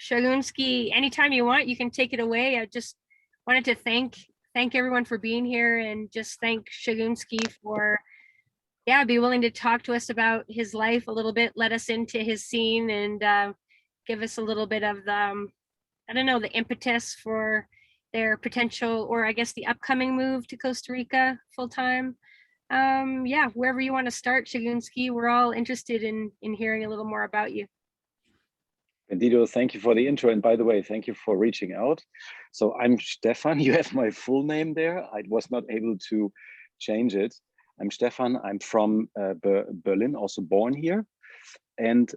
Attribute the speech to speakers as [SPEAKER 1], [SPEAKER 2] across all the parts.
[SPEAKER 1] Shogunski, anytime you want, you can take it away. I just wanted to thank everyone for being here and just thank Shogunski for be willing to talk to us about his life a little bit, let us into his scene and give us a little bit of the I don't know, the impetus for their potential or I guess the upcoming move to Costa Rica full time. Yeah, wherever you want to start, Shagunski, we're all interested in hearing a little more about you.
[SPEAKER 2] Bandito, thank you for the intro. And by the way, thank you for reaching out. So I'm Stefan. You have my full name there. I was not able to change it. I'm Stefan. I'm from Berlin, also born here. And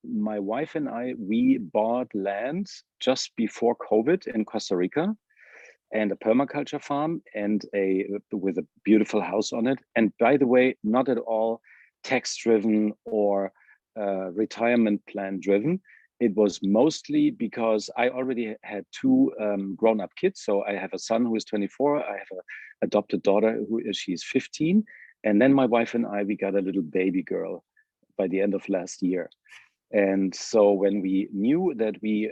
[SPEAKER 2] my wife and I, we bought land just before COVID in Costa Rica and a permaculture farm and with a beautiful house on it. And by the way, not at all tax driven or retirement plan driven. It was mostly because I already had two grown-up kids. So I have a son who is 24. I have an adopted daughter she's 15. And then my wife and I, we got a little baby girl by the end of last year. And so when we knew that we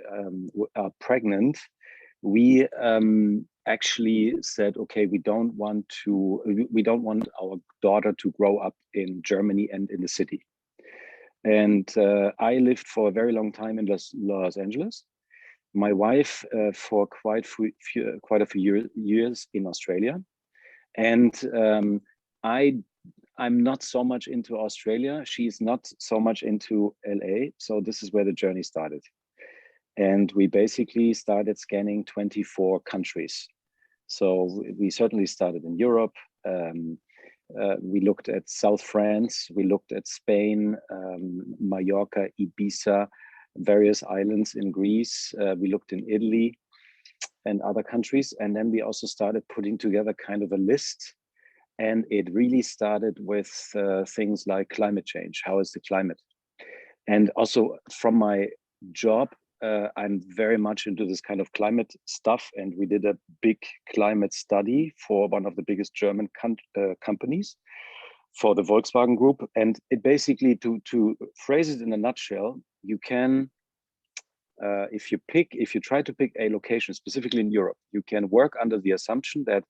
[SPEAKER 2] are pregnant, we actually said, okay, we don't want our daughter to grow up in Germany and in the city. And I lived for a very long time in Los Angeles. My wife for quite a few years in Australia. And I'm not so much into Australia. She's not so much into LA. So this is where the journey started. And we basically started scanning 24 countries. So we certainly started in Europe. We looked at South France. We looked at Spain, Mallorca, Ibiza, various islands in Greece. We looked in Italy and other countries. And then we also started putting together kind of a list. And it really started with things like climate change. How is the climate? And also from my job, I'm very much into this kind of climate stuff. And we did a big climate study for one of the biggest German companies, for the Volkswagen Group. And it basically, to phrase it in a nutshell, you can, if you try to pick a location, specifically in Europe, you can work under the assumption that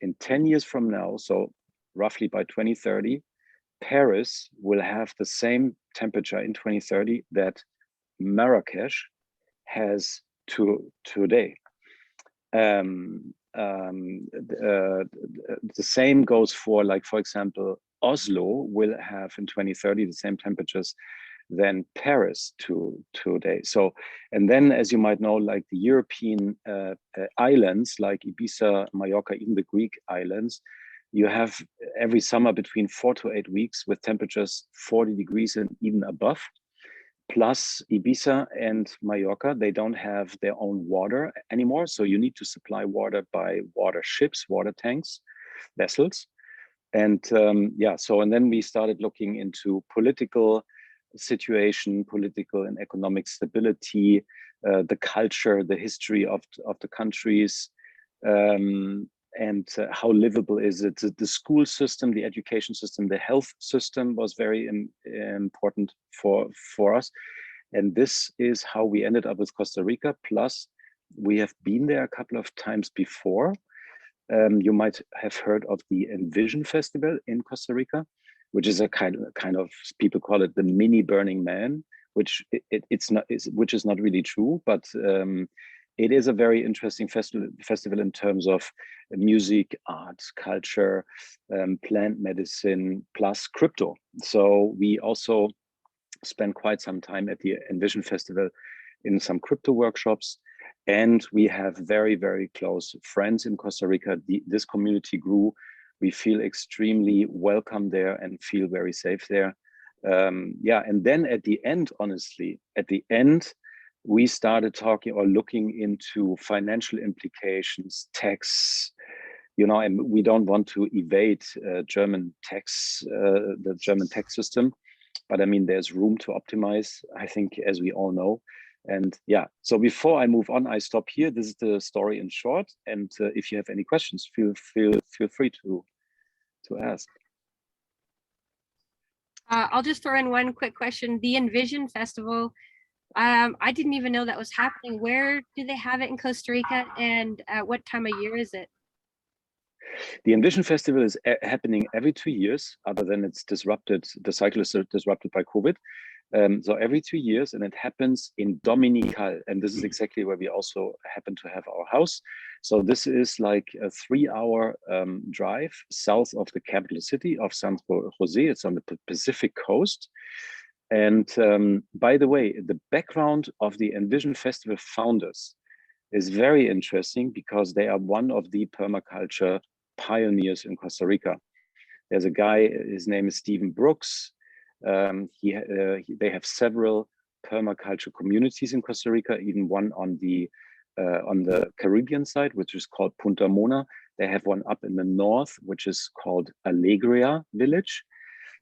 [SPEAKER 2] in 10 years from now, so roughly by 2030, Paris will have the same temperature in 2030 that Marrakesh has today. The same goes for, like, for example, Oslo will have in 2030 the same temperatures than Paris today. So, and then, as you might know, like the European islands, like Ibiza, Mallorca, even the Greek islands, you have every summer between 4 to 8 weeks with temperatures 40 degrees and even above. Plus Ibiza and Mallorca, they don't have their own water anymore. So you need to supply water by water ships, water tanks, vessels. And and then we started looking into political situation, political and economic stability, the culture, the history of the countries, and how livable is it? The school system, the education system, the health system was very important for us. And this is how we ended up with Costa Rica. Plus, we have been there a couple of times before. You might have heard of the Envision Festival in Costa Rica, which is a kind of people call it the mini Burning Man, which which is not really true, but it is a very interesting festival in terms of music, art, culture, plant medicine, plus crypto. So we also spent quite some time at the Envision Festival in some crypto workshops. And we have very, very close friends in Costa Rica. This community grew. We feel extremely welcome there and feel very safe there. And then at the end, honestly, we started talking or looking into financial implications, tax, and we don't want to evade German tax, the German tax system. But I mean, there's room to optimize, I think, as we all know. And so before I move on, I stop here. This is the story in short. And if you have any questions, feel free to ask.
[SPEAKER 1] I'll just throw in one quick question. The Envision Festival, I didn't even know that was happening. Where do they have it in Costa Rica, and what time of year is it?
[SPEAKER 2] The Envision Festival is happening every 2 years, other than it's disrupted, the cycle is disrupted by COVID. So every 2 years, and it happens in Dominical. And this is exactly where we also happen to have our house. So this is like a 3-hour drive south of the capital city of San Jose. It's on the Pacific coast. And by the way, the background of the Envision Festival founders is very interesting because they are one of the permaculture pioneers in Costa Rica. There's a guy, his name is Stephen Brooks. They have several permaculture communities in Costa Rica, even one on the Caribbean side, which is called Punta Mona. They have one up in the north, which is called Alegria Village.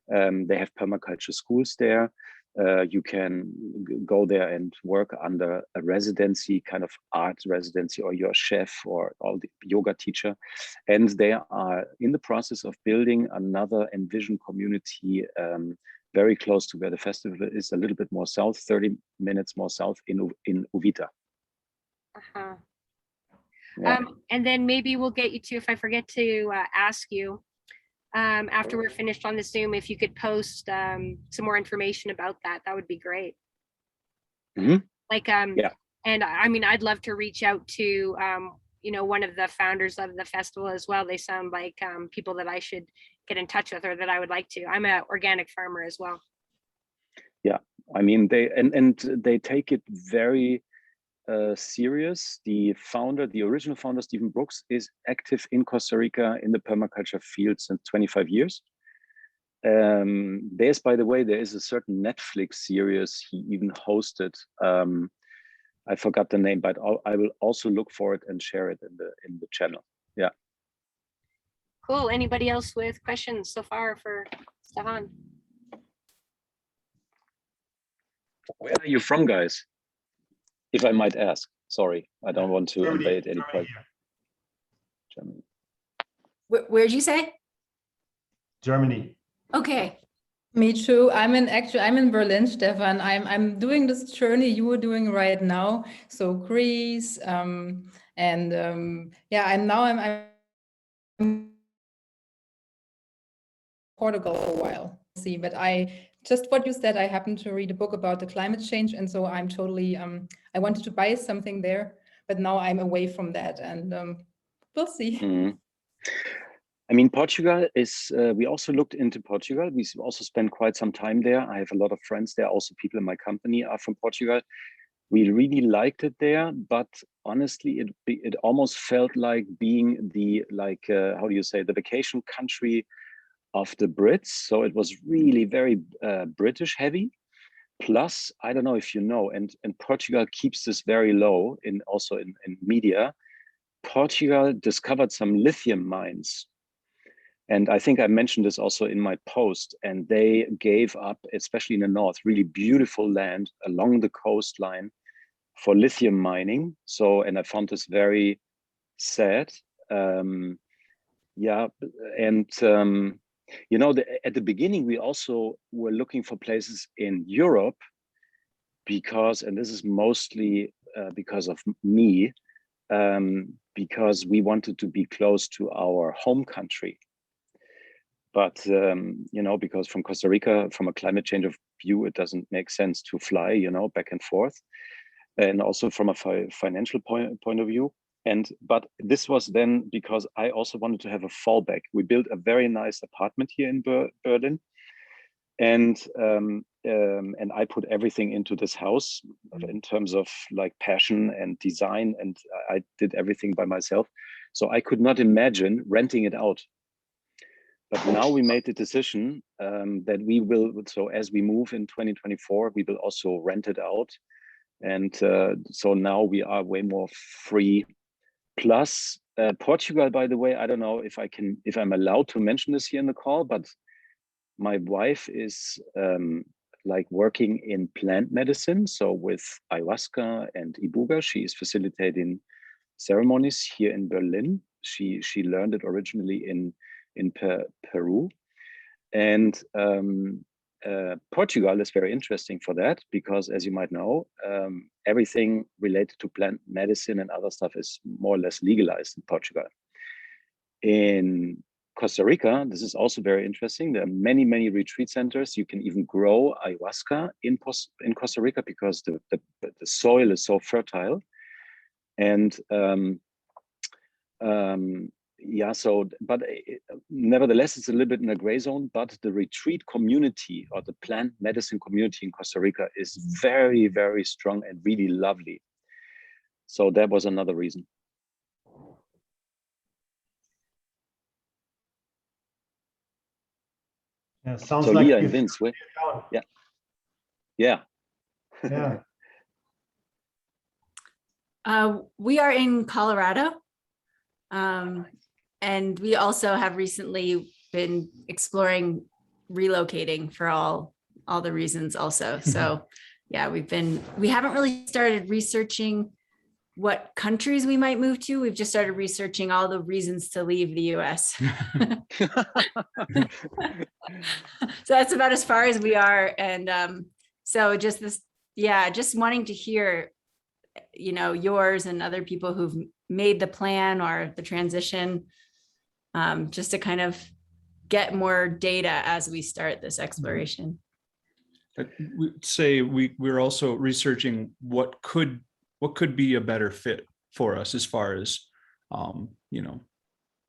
[SPEAKER 2] They have permaculture schools there. You can go there and work under a residency, kind of art residency, or you're a chef or all the yoga teacher. And they are in the process of building another Envision community very close to where the festival is, a little bit more south, 30 minutes more south in Uvita.
[SPEAKER 1] Uh-huh.
[SPEAKER 2] Yeah.
[SPEAKER 1] And then maybe we'll get you to, if I forget to ask you, after we're finished on the Zoom, if you could post some more information about that, that would be great.
[SPEAKER 2] Mm-hmm.
[SPEAKER 1] Like,
[SPEAKER 2] yeah.
[SPEAKER 1] And I mean, I'd love to reach out to, you know, one of the founders of the festival as well. They sound like people that I should get in touch with, or that I would like to. I'm an organic farmer as well.
[SPEAKER 2] Yeah, I mean, they and they take it very serious. The founder, the original founder, Stephen Brooks, is active in Costa Rica in the permaculture field since 25 years. There's, by the way, there is a certain Netflix series he even hosted. I forgot the name, but I will also look for it and share it in the channel. Yeah.
[SPEAKER 1] Cool. Anybody else with questions so far for Stefan?
[SPEAKER 2] Where are you from, guys? If I might ask. Sorry, I don't want to invade any part. Germany.
[SPEAKER 3] Where'd you say?
[SPEAKER 4] Germany.
[SPEAKER 3] Okay.
[SPEAKER 5] Me too. I'm in Berlin, Stefan. I'm doing this journey you were doing right now. So Greece, yeah, I'm Portugal for a while. See, but I just what you said, I happened to read a book about the climate change, and so I'm totally I wanted to buy something there, but now I'm away from that, and we'll see.
[SPEAKER 2] Mm-hmm. I mean, Portugal is, we also looked into Portugal. We also spent quite some time there. I have a lot of friends there. Also, people in my company are from Portugal. We really liked it there, but honestly, it almost felt like being the, how do you say, the vacation country of the Brits. So it was really very British heavy. Plus, I don't know if you know, and Portugal keeps this very low also in media. Portugal discovered some lithium mines. And I think I mentioned this also in my post, and they gave up, especially in the north, really beautiful land along the coastline for lithium mining. So, and I found this very sad. Yeah, and you know, at the beginning, we also were looking for places in Europe because, and this is mostly because of me, because we wanted to be close to our home country. But, you know, because from Costa Rica, from a climate change of view, it doesn't make sense to fly, you know, back and forth. And also from a financial point of view. But this was then because I also wanted to have a fallback. We built a very nice apartment here in Berlin. And I put everything into this house in terms of like passion and design. And I did everything by myself. So I could not imagine renting it out. But now we made the decision that we will, so as we move in 2024, we will also rent it out. And so now we are way more free. Plus Portugal, by the way, I don't know if I'm allowed to mention this here in the call, but my wife is like working in plant medicine. So with ayahuasca and ibuga, she is facilitating ceremonies here in Berlin. She learned it originally in Peru, and Portugal is very interesting for that because, as you might know, everything related to plant medicine and other stuff is more or less legalized in Portugal. In Costa Rica, this is also very interesting. There are many, many retreat centers. You can even grow ayahuasca in Costa Rica because the soil is so fertile. And yeah, so, but nevertheless, it's a little bit in a gray zone, but the retreat community or the plant medicine community in Costa Rica is very, very strong and really lovely. So that was another reason.
[SPEAKER 4] Yeah, sounds
[SPEAKER 2] So
[SPEAKER 4] like
[SPEAKER 2] Leah
[SPEAKER 4] you
[SPEAKER 2] and Vince,
[SPEAKER 4] found.
[SPEAKER 2] yeah. Yeah.
[SPEAKER 3] We are in Colorado. And we also have recently been exploring relocating for all the reasons also. So yeah, we haven't really started researching what countries we might move to. We've just started researching all the reasons to leave the US. So that's about as far as we are. And so just this, yeah, just wanting to hear, you know, yours and other people who've made the plan or the transition, just to kind of get more data as we start this exploration.
[SPEAKER 6] We say we're also researching what could be a better fit for us as far as you know,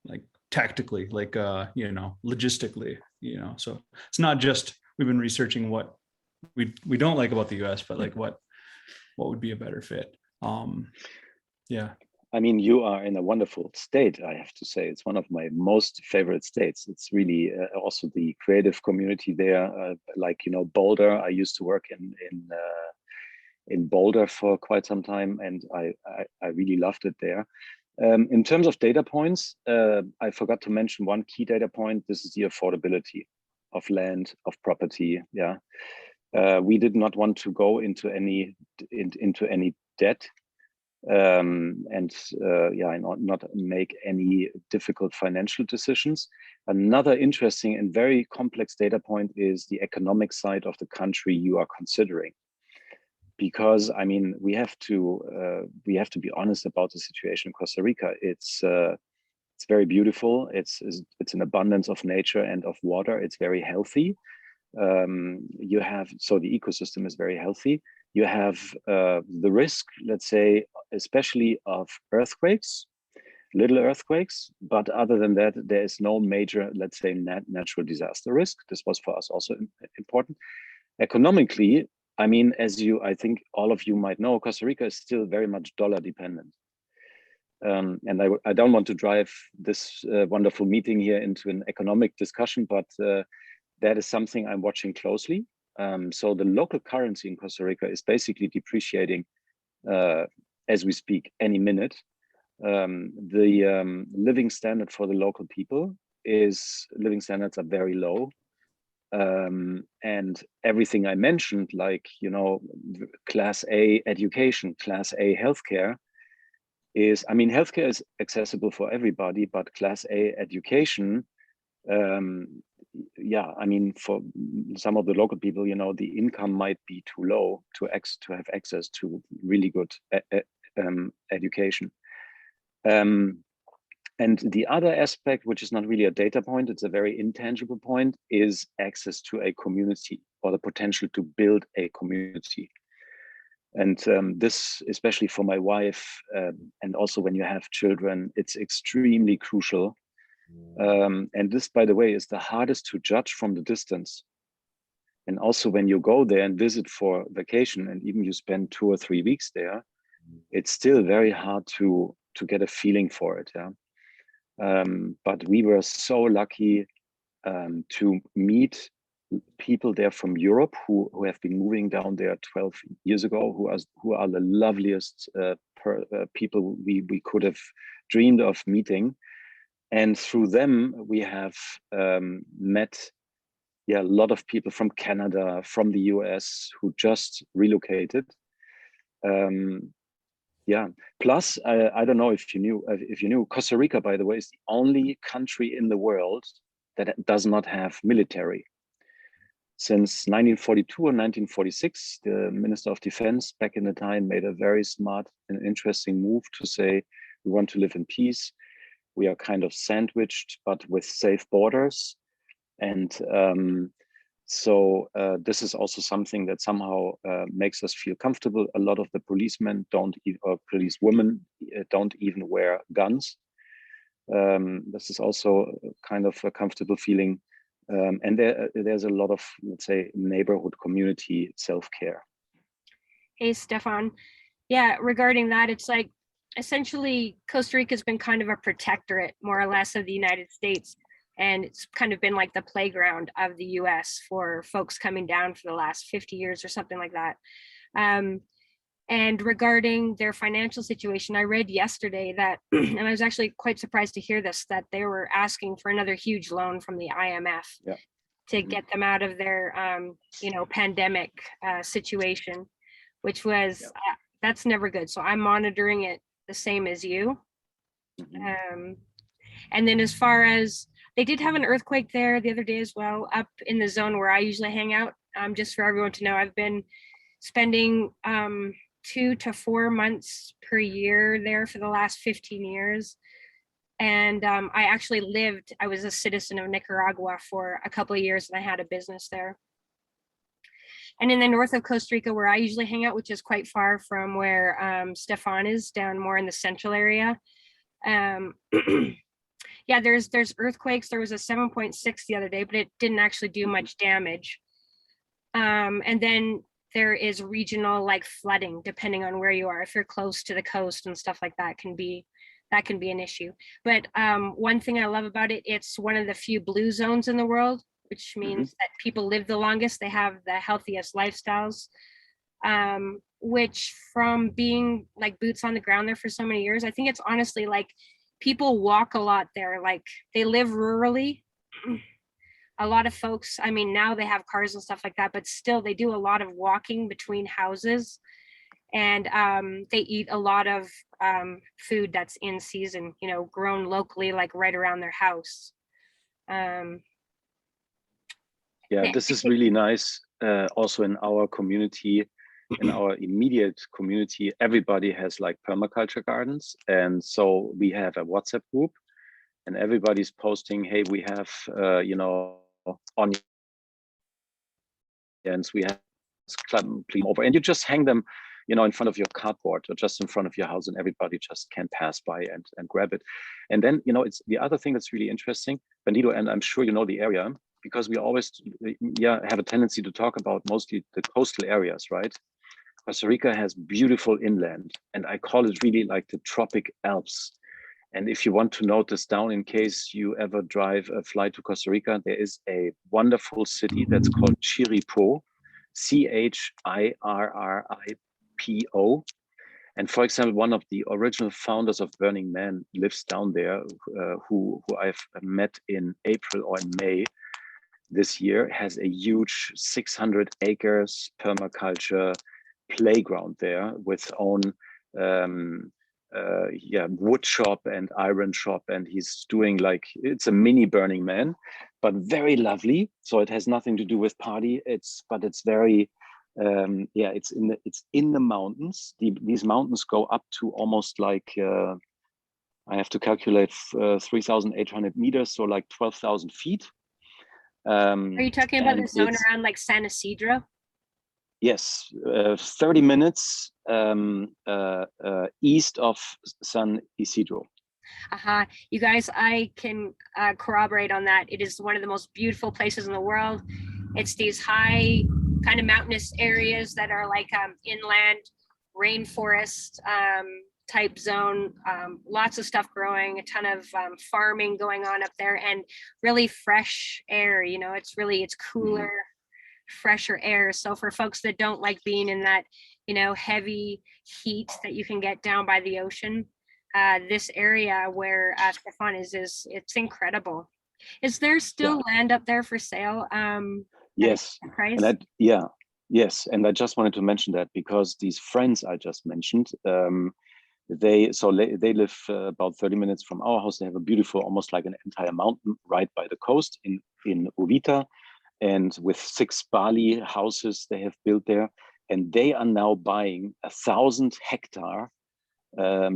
[SPEAKER 6] like tactically, like you know, logistically, you know. So it's not just we've been researching what we don't like about the US, but like what would be a better fit. Yeah.
[SPEAKER 2] I mean, you are in a wonderful state, I have to say. It's one of my most favorite states. It's really also the creative community there. Like, you know, Boulder. I used to work in Boulder for quite some time, and I really loved it there. In terms of data points, I forgot to mention one key data point. This is the affordability of land, of property. Yeah, we did not want to go into any debt. Yeah, not make any difficult financial decisions. Another interesting and very complex data point is the economic side of the country you are considering, because I mean we have to be honest about the situation in Costa Rica. It's very beautiful. It's an abundance of nature and of water. It's very healthy. You have, so the ecosystem is very healthy. You have the risk, let's say, especially of earthquakes, little earthquakes, but other than that, there is no major, let's say, natural disaster risk. This was for us also important. Economically, I mean, I think all of you might know, Costa Rica is still very much dollar dependent. And I don't want to drive this wonderful meeting here into an economic discussion, but that is something I'm watching closely. So the local currency in Costa Rica is basically depreciating as we speak any minute. The living standard for the local people living standards are very low. And everything I mentioned, like, you know, class A education, class A healthcare I mean, healthcare is accessible for everybody, but class A education, yeah, I mean, for some of the local people, you know, the income might be too low to have access to really good education. And the other aspect, which is not really a data point, it's a very intangible point, is access to a community or the potential to build a community. And this, especially for my wife, and also when you have children, it's extremely crucial. And this, by the way, is the hardest to judge from the distance. And also when you go there and visit for vacation, and even you spend 2 or 3 weeks there, it's still very hard to get a feeling for it. Yeah. But we were so lucky to meet people there from Europe who have been moving down there 12 years ago, who are the loveliest people we could have dreamed of meeting. And through them, we have met a lot of people from Canada, from the US, who just relocated. Yeah. Plus, I don't know if you knew, Costa Rica, by the way, is the only country in the world that does not have military. since 1942 or 1946, the Minister of Defense back in the time made a very smart and interesting move to say, we want to live in peace. We are kind of sandwiched, but with safe borders. And so this is also something that somehow makes us feel comfortable. A lot of the policemen or police women don't even wear guns. This is also kind of a comfortable feeling. And there's a lot of, let's say, neighborhood community self-care.
[SPEAKER 1] Hey, Stefan. Yeah, regarding that, it's like essentially Costa Rica has been kind of a protectorate, more or less, of the United States. And it's kind of been like the playground of the US for folks coming down for the last 50 years or something like that. And regarding their financial situation, I read yesterday that, and I was actually quite surprised to hear this, that they were asking for another huge loan from the IMF to get them out of their, pandemic situation, which was, that's never good. So I'm monitoring it the same as you. And then as far as, they did have an earthquake there the other day as well, up in the zone where I usually hang out. Just for everyone to know, I've been spending 2 to 4 months per year there for the last 15 years. And I was a citizen of Nicaragua for a couple of years, and I had a business there. And in the north of Costa Rica, where I usually hang out, which is quite far from where Stefan is, down more in the central area. Yeah, there's earthquakes. There was a 7.6 the other day, but it didn't actually do much damage. And then there is regional like flooding, depending on where you are. If you're close to the coast and stuff like that, can be an issue. But one thing I love about it, it's one of the few blue zones in the world, which means that people live the longest. They have the healthiest lifestyles, which from being like boots on the ground there for so many years, I think it's honestly like people walk a lot there. Like they live rurally. A lot of folks, I mean, now they have cars and stuff like that, but still they do a lot of walking between houses, and they eat a lot of food that's in season, grown locally, like right around their house.
[SPEAKER 2] Yeah, this is really nice. Also in our community, in our immediate community, everybody has like permaculture gardens. And so we have a WhatsApp group and everybody's posting, hey, we have, onions, we have over, and you just hang them, in front of your cardboard or just in front of your house, and everybody just can pass by and grab it. And then, it's the other thing that's really interesting, Bandito, and I'm sure you know the area, because we always have a tendency to talk about mostly the coastal areas, right? Costa Rica has beautiful inland, and I call it really like the tropic Alps. And if you want to note this down, in case you ever fly to Costa Rica, there is a wonderful city that's called Chiripo, Chirripo. And for example, one of the original founders of Burning Man lives down there, who I've met in April or in May this year, has a huge 600 acres permaculture playground there with own wood shop and iron shop, and he's doing like, it's a mini Burning Man, but very lovely. So it has nothing to do with party. It's very it's in the mountains. These mountains go up to almost like I have to calculate 3,800 meters, so like 12,000 feet.
[SPEAKER 1] Are you talking about the zone around like San Isidro?
[SPEAKER 2] Yes, 30 minutes east of San Isidro.
[SPEAKER 1] You guys, I can corroborate on that. It is one of the most beautiful places in the world. It's these high kind of mountainous areas that are like inland rainforest type zone. Lots of stuff growing, a ton of farming going on up there, and really fresh air. It's cooler, fresher air. So for folks that don't like being in that, heavy heat that you can get down by the ocean, this area where Stefan is it's incredible. Is there still land up there for sale?
[SPEAKER 2] Yes. And yes. And I just wanted to mention that because these friends I just mentioned, they live about 30 minutes from our house. They have a beautiful, almost like an entire mountain right by the coast in Uvita. and with 6 Bali houses they have built there, and they are now buying 1,000-hectare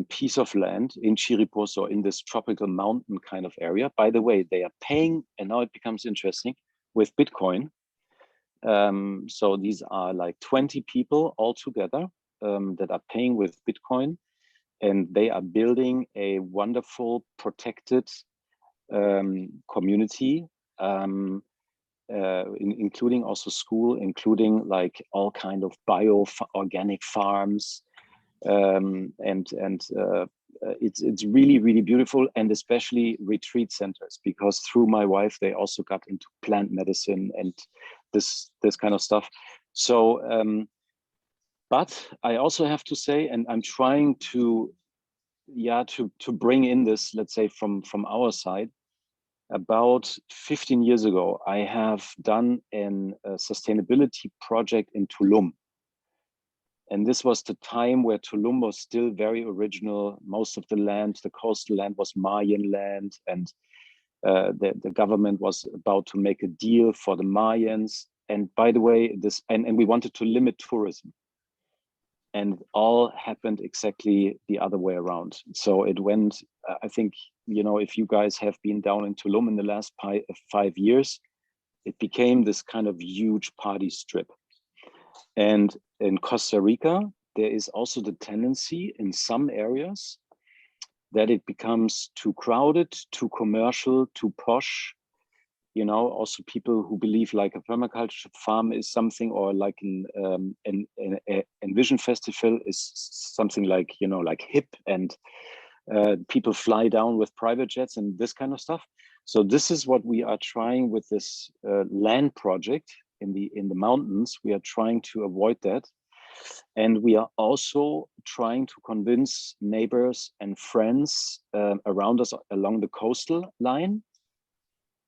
[SPEAKER 2] piece of land in Chiriposo, in this tropical mountain kind of area. By the way, they are paying, and now it becomes interesting, with Bitcoin. So these are like 20 people all together that are paying with Bitcoin, and they are building a wonderful protected community, including also school, including like all kind of organic farms, it's really beautiful, and especially retreat centers, because through my wife they also got into plant medicine and this kind of stuff. So but I also have to say, and I'm trying to bring in this, let's say from our side, about 15 years ago I have done a sustainability project in Tulum. And this was the time where Tulum was still very original. Most of the land, the coastal land, was Mayan land, and the government was about to make a deal for the Mayans. And by the way, and we wanted to limit tourism. And it all happened exactly the other way around. So it went, I think, if you guys have been down in Tulum in the last 5 years, it became this kind of huge party strip. And in Costa Rica, there is also the tendency in some areas that it becomes too crowded, too commercial, too posh. Also people who believe like a permaculture farm is something, or like an Envision Festival is something like, like hip, and people fly down with private jets and this kind of stuff. So this is what we are trying with this land project in the mountains. We are trying to avoid that. And we are also trying to convince neighbors and friends around us along the coastal line,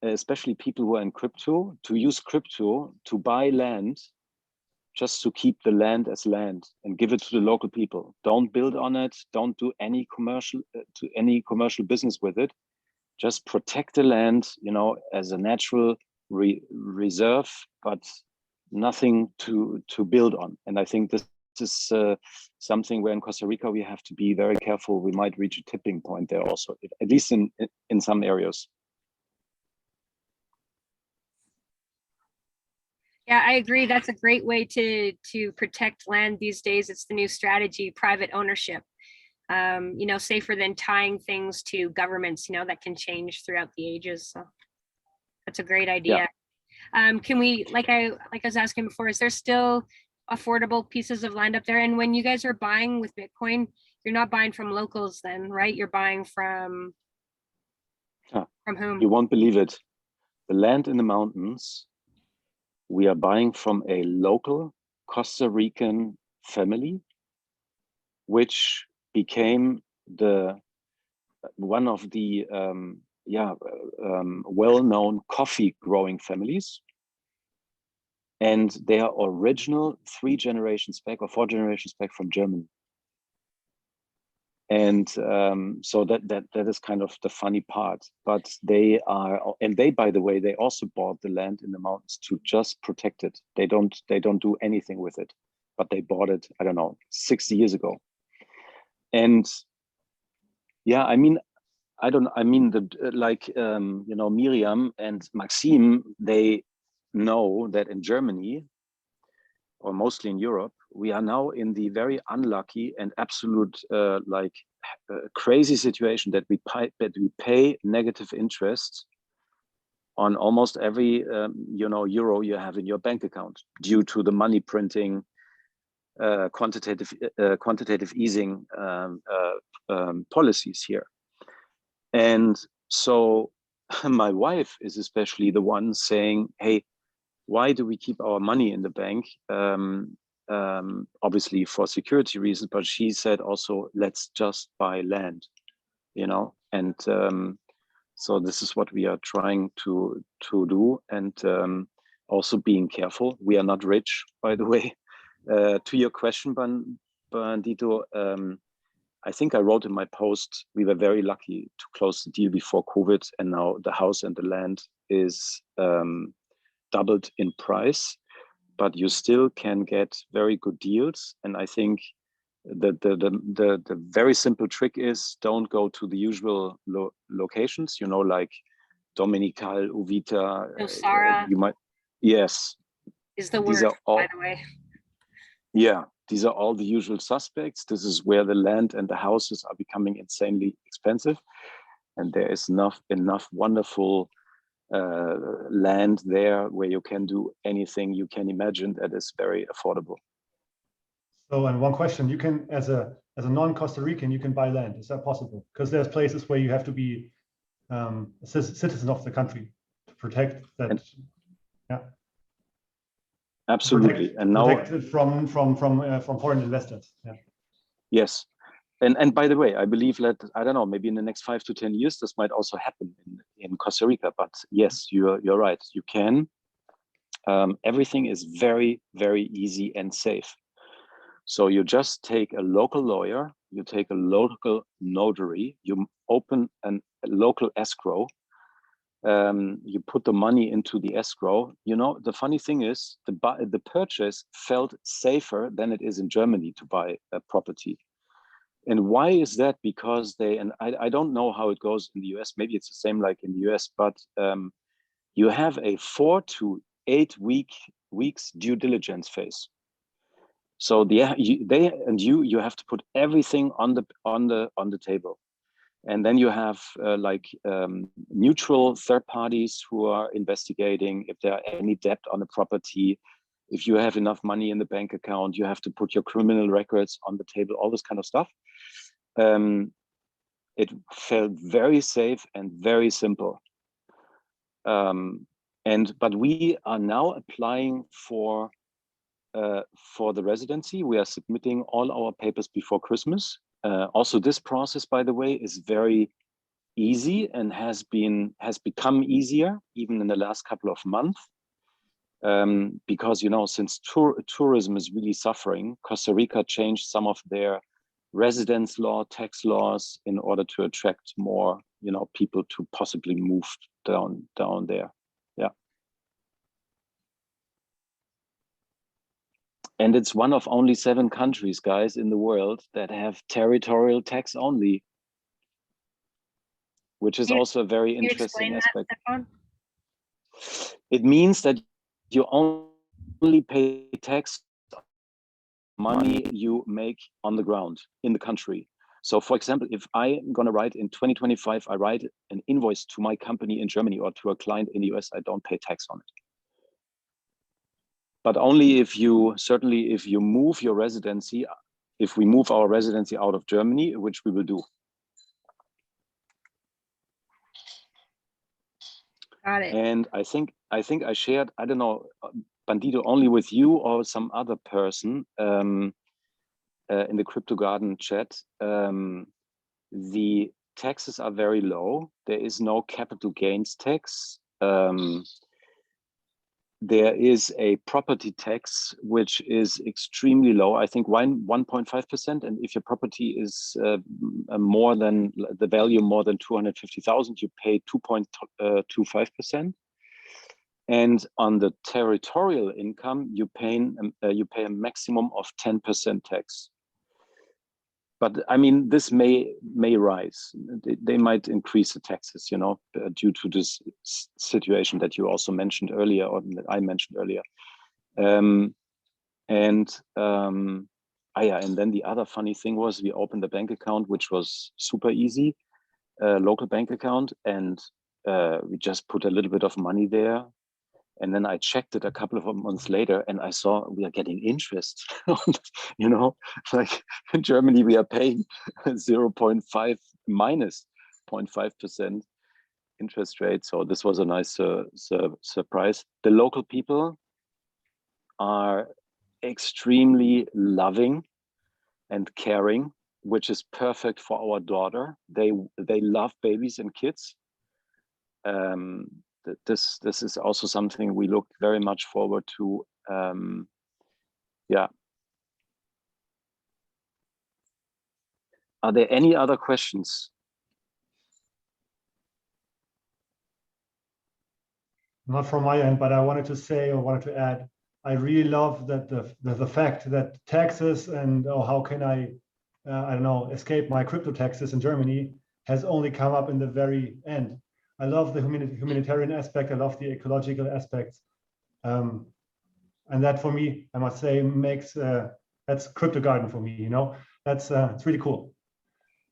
[SPEAKER 2] especially people who are in crypto, to use crypto to buy land, just to keep the land as land and give it to the local people. Don't build on it. Don't do any commercial business with it. Just protect the land, as a natural reserve, but nothing to build on. And I think this is something where in Costa Rica we have to be very careful. We might reach a tipping point there also, at least in some areas.
[SPEAKER 1] Yeah, I agree. That's a great way to protect land these days. It's the new strategy, private ownership. Safer than tying things to governments, that can change throughout the ages. So that's a great idea. Yeah. Can we, like I was asking before, is there still affordable pieces of land up there? And when you guys are buying with Bitcoin, you're not buying from locals then, right? You're buying from whom?
[SPEAKER 2] You won't believe it. The land in the mountains, we are buying from a local Costa Rican family, which became one of the well-known coffee growing families. And they are original 3 generations back or 4 generations back from Germany. And so that is kind of the funny part. But they, by the way, they also bought the land in the mountains to just protect it. They don't do anything with it, but they bought it, I don't know, 60 years ago. And yeah, Miriam and Maxime, they know that in Germany, or mostly in Europe, we are now in the very unlucky and absolute crazy situation that we pay negative interest on almost every euro you have in your bank account due to the money printing, quantitative easing policies here. And so my wife is especially the one saying, hey, why do we keep our money in the bank? Obviously for security reasons, but she said also, let's just buy land, and so this is what we are trying to do, and also being careful. We are not rich, by the way. To your question, Bandito, I think I wrote in my post, we were very lucky to close the deal before COVID, and now the house and the land is doubled in price, but you still can get very good deals. And I think the very simple trick is don't go to the usual locations, you know, like Dominical, Uvita.
[SPEAKER 1] No, Sarah
[SPEAKER 2] You might, yes,
[SPEAKER 1] is the
[SPEAKER 2] these
[SPEAKER 1] word,
[SPEAKER 2] are all,
[SPEAKER 1] by the way.
[SPEAKER 2] yeah, these are all the usual suspects. This is where the land and the houses are becoming insanely expensive, and there is enough wonderful land there where you can do anything you can imagine that is very affordable.
[SPEAKER 4] So, and one question, you can, as a non-Costa Rican, you can buy land. Is that possible? Because there's places where you have to be a citizen of the country to protect that.
[SPEAKER 2] And,
[SPEAKER 4] yeah.
[SPEAKER 2] Absolutely. And now
[SPEAKER 4] protect it from foreign investors. Yeah.
[SPEAKER 2] Yes. And by the way, I believe that, I don't know, maybe in the next 5 to 10 years, this might also happen in Costa Rica. But yes, you're right. You can. Everything is very, very easy and safe. So you just take a local lawyer, you take a local notary, you open a local escrow, you put the money into the escrow. You know, the funny thing is the purchase felt safer than it is in Germany to buy a property. And why is that? Because I don't know how it goes in the US, maybe it's the same like in the US, but you have a 4 to 8 weeks due diligence phase. So you have to put everything on the table, and then you have neutral third parties who are investigating if there are any debt on the property. If you have enough money in the bank account, you have to put your criminal records on the table, all this kind of stuff. It felt very safe and very simple. But we are now applying for the residency. We are submitting all our papers before Christmas. Also, this process, by the way, is very easy and has become easier even in the last couple of months. Because, you know, since tourism is really suffering, Costa Rica changed some of their residence law, tax laws in order to attract more, you know, people to possibly move down there. Yeah. And it's one of only 7 countries, guys, in the world that have territorial tax only, which is also a very interesting aspect. It means that you only pay tax money you make on the ground in the country. So, for example, if I'm going to write in 2025, I write an invoice to my company in Germany or to a client in the US, I don't pay tax on it. But only if you move your residency, if we move our residency out of Germany, which we will do.
[SPEAKER 1] Got it.
[SPEAKER 2] And I think I shared, I don't know, Bandito, only with you or some other person in the Crypto Garden chat. The taxes are very low. There is no capital gains tax. There is a property tax, which is extremely low. I think 1.5%. And if your property is more than the value more than 250,000, you pay 2.25%. And on the territorial income, you pay a maximum of 10% tax. But I mean, this may rise. They might increase the taxes, you know, due to this situation that you also mentioned earlier, or that I mentioned earlier. And then the other funny thing was we opened a bank account, which was super easy, local bank account, and we just put a little bit of money there. And then I checked it a couple of months later, and I saw we are getting interest. You know, like in Germany, we are paying 0.5 minus 0.5% interest rate. So this was a nice surprise. The local people are extremely loving and caring, which is perfect for our daughter. They love babies and kids. This is also something we look very much forward to. Yeah. Are there any other questions?
[SPEAKER 4] not from my end, but I wanted to say or wanted to add, I really love that the fact that taxes and how can I don't know, escape my crypto taxes in Germany has only come up in the very end. I love the humanitarian aspect. I love the ecological aspects. And that for me, I must say, makes that's crypto garden for me, you know, that's it's really cool.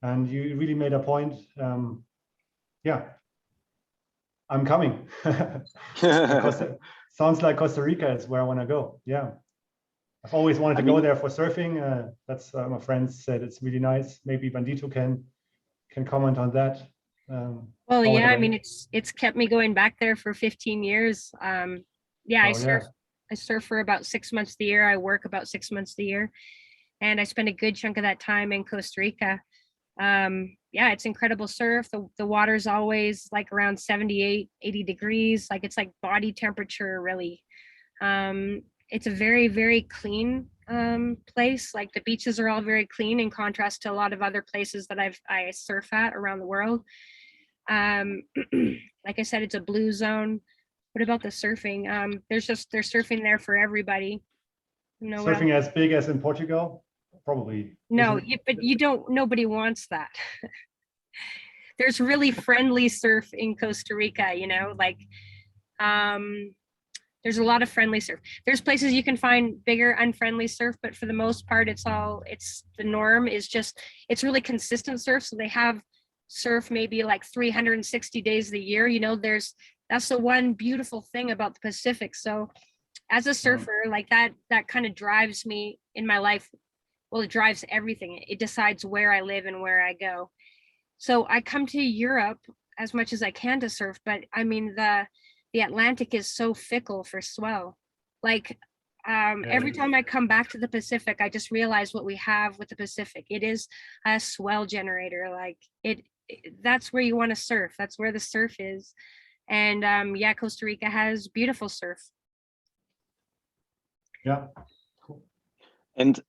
[SPEAKER 4] And you really made a point. Yeah, I'm coming. Sounds like Costa Rica is where I want to go. Yeah. I've always wanted to go there for surfing. That's my friends said it's really nice. Maybe Bandito can comment on that.
[SPEAKER 1] Well, yeah, I mean, it's kept me going back there for 15 years. Yeah, I surf for about 6 months of the year. I work about 6 months of the year, and I spend a good chunk of that time in Costa Rica. Yeah, it's incredible surf. The water's always like around 78, 80 degrees. Like it's like body temperature, really. It's a very, very clean place. Like the beaches are all very clean in contrast to a lot of other places that I surf at around the world. Like I said, it's a blue zone. What about the surfing? There's surfing there for everybody. You know,
[SPEAKER 4] surfing as big as in Portugal? Probably.
[SPEAKER 1] No, but you don't, nobody wants that. There's really friendly surf in Costa Rica, you know, like there's a lot of friendly surf. There's places you can find bigger unfriendly surf, but for the most part, it's the norm is just, it's really consistent surf. So they have surf maybe like 360 days of the year, you know, that's the one beautiful thing about the Pacific. So as a surfer, like that kind of drives me in my life. Well, it drives everything. It decides where I live and where I go. So I come to Europe as much as I can to surf, but I mean, the Atlantic is so fickle for swell. Like every time I come back to the Pacific, I just realize what we have with the Pacific. It is a swell generator. Like that's where you want to surf. That's where the surf is. And yeah, Costa Rica has beautiful surf.
[SPEAKER 4] Yeah. Cool.
[SPEAKER 2] And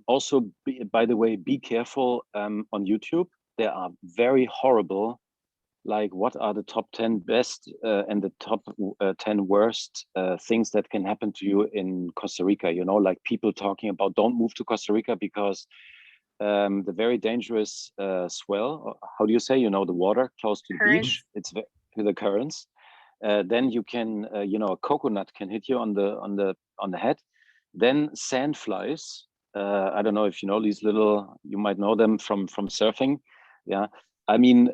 [SPEAKER 2] also, by the way, be careful on YouTube. There are very horrible, like what are the top 10 best and the top 10 worst things that can happen to you in Costa Rica, you know, like people talking about don't move to Costa Rica because the very dangerous swell, how do you say, you know, the water close to the beach, it's the currents. Then you can, you know, a coconut can hit you on the head. Then sand flies. I don't know if you know these little, you might know them from surfing. Yeah, I mean,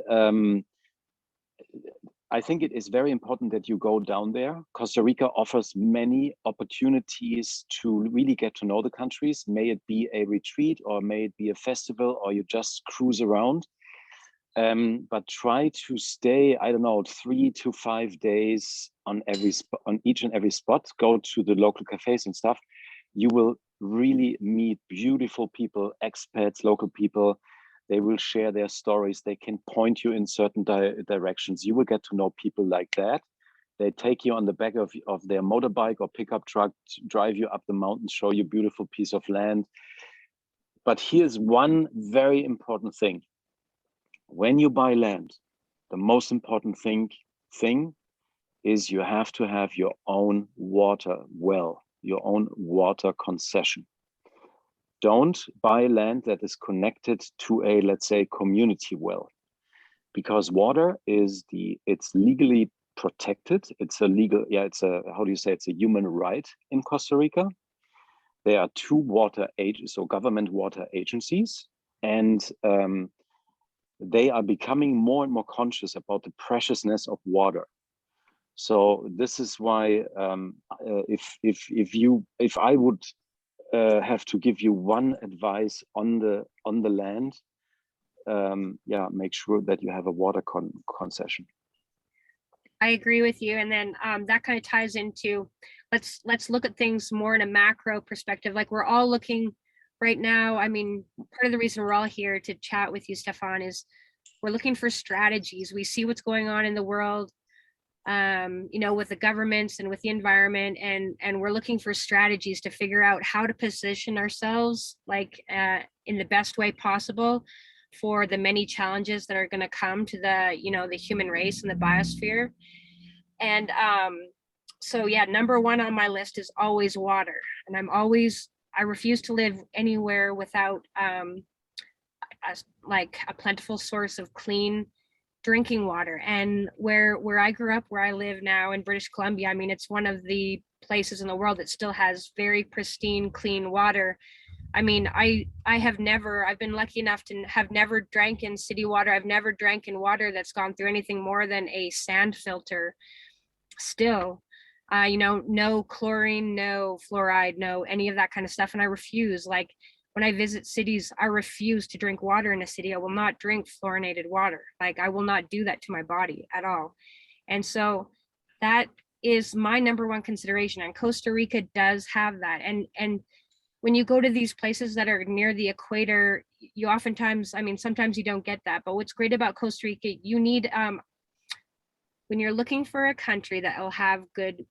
[SPEAKER 2] I think it is very important that you go down there. Costa Rica offers many opportunities to really get to know the countries. May it be a retreat or may it be a festival or you just cruise around. But try to stay, I don't know, 3 to 5 days on each and every spot. Go to the local cafes and stuff. You will really meet beautiful people, expats, local people. They will share their stories. They can point you in certain directions. You will get to know people like that. They take you on the back of their motorbike or pickup truck, drive you up the mountains, show you a beautiful piece of land. But here's one very important thing. When you buy land, the most important thing is you have to have your own water well, your own water concession. Don't buy land that is connected to a, let's say, community well, because water it's legally protected. It's a legal, it's a human right in Costa Rica. There are 2 government water agencies, and they are becoming more and more conscious about the preciousness of water. So this is why if I would have to give you one advice on the land, make sure that you have a water concession.
[SPEAKER 1] I agree with you, and then that kind of ties into let's look at things more in a macro perspective. Like we're all looking right now. I mean, part of the reason we're all here to chat with you, Stefan, is we're looking for strategies. We see what's going on in the world, you know, with the governments and with the environment, and we're looking for strategies to figure out how to position ourselves like in the best way possible for the many challenges that are going to come to the, you know, the human race and the biosphere. And So yeah, number one on my list is always water. And I refuse to live anywhere without like a plentiful source of clean drinking water. And where I grew up, where I live now in British Columbia, I mean, it's one of the places in the world that still has very pristine, clean water. I mean, I've been lucky enough to have never drank in city water. I've never drank in water that's gone through anything more than a sand filter still. No chlorine, no fluoride, no any of that kind of stuff. And I refuse, like, when I visit cities, I refuse to drink water in a city. I will not drink fluorinated water. Like, I will not do that to my body at all. And so that is my number one consideration. And Costa Rica does have that. And when you go to these places that are near the equator, you oftentimes, I mean, sometimes you don't get that. But what's great about Costa Rica, you need, when you're looking for a country that will have good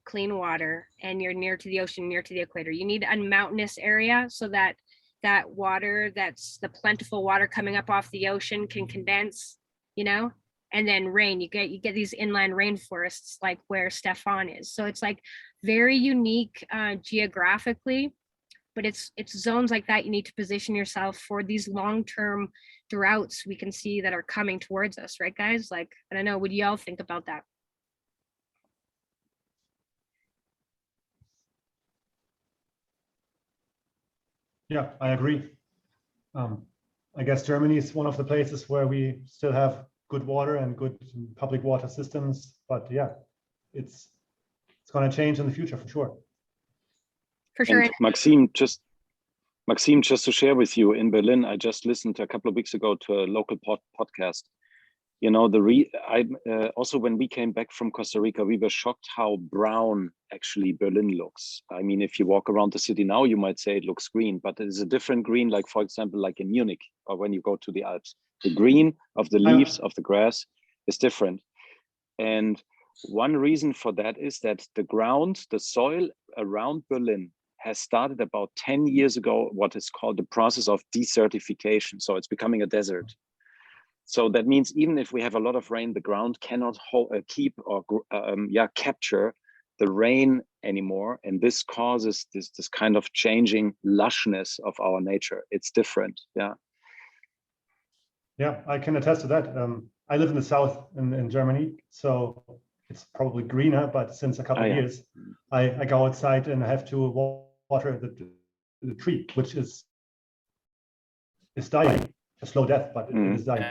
[SPEAKER 1] clean water, and you're near to the ocean, near to the equator, you need a mountainous area so that that water, that's the plentiful water coming up off the ocean, can condense, and then rain. You get these inland rainforests like where Stefan is. So it's like very unique geographically, but it's zones like that you need to position yourself for these long-term droughts we can see that are coming towards us, right, guys? Like, I don't know, what do y'all think about that?
[SPEAKER 4] Yeah, I agree. I guess Germany is one of the places where we still have good water and good public water systems, but yeah, it's going to change in the future for sure.
[SPEAKER 1] For sure.
[SPEAKER 2] And Maxime, just to share with you, in Berlin, I just listened a couple of weeks ago to a local podcast. Also when we came back from Costa Rica, we were shocked how brown actually Berlin looks. I mean, if you walk around the city now, you might say it looks green, but it is a different green, like, for example, like in Munich, or when you go to the Alps. The green of the leaves of the grass is different. And one reason for that is that the soil around Berlin has started about 10 years ago, what is called the process of desertification. So it's becoming a desert. So that means even if we have a lot of rain, the ground cannot keep or capture the rain anymore. And this causes this kind of changing lushness of our nature. It's different. Yeah.
[SPEAKER 4] Yeah, I can attest to that. I live in the south in Germany, so it's probably greener, but since a couple of years, I go outside and I have to water the tree, which is dying. A slow death, but it is dying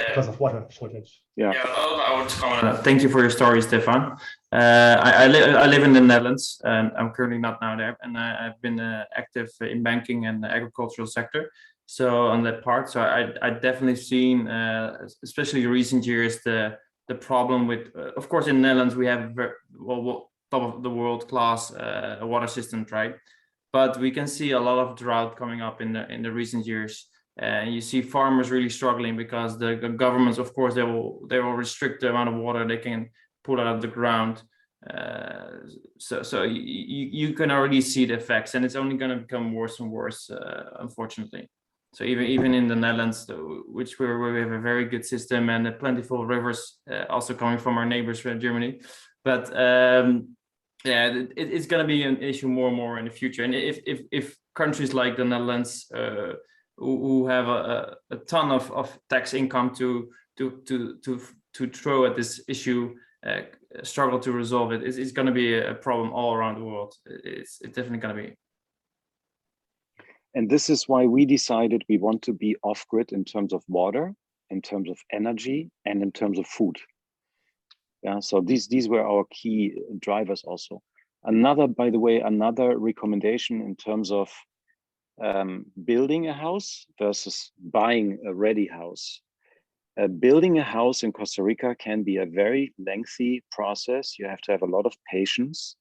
[SPEAKER 4] because of water shortage.
[SPEAKER 7] Yeah, I would comment. Thank you for your story, Stefan. I live in the Netherlands, and I'm currently not now there, and I've been active in banking and the agricultural sector. So on that part, so I definitely seen, especially in recent years, the problem with, of course, in the Netherlands we have top of the world class water systems, right? But we can see a lot of drought coming up in the recent years. You see farmers really struggling because the governments, of course, they will restrict the amount of water they can put out of the ground. So you can already see the effects, and it's only going to become worse and worse, unfortunately. So even in the Netherlands, where we have a very good system and plentiful rivers, also coming from our neighbors from Germany, but it's going to be an issue more and more in the future. And if countries like the Netherlands, who have a ton of tax income to throw at this issue, struggle to resolve it, it's going to be a problem all around the world. It's definitely going to be.
[SPEAKER 2] And this is why we decided we want to be off-grid in terms of water, in terms of energy, and in terms of food. Yeah, so these were our key drivers also. Another recommendation in terms of building a house versus buying a ready house. Building a house in Costa Rica can be a very lengthy process. You have to have a lot of patience,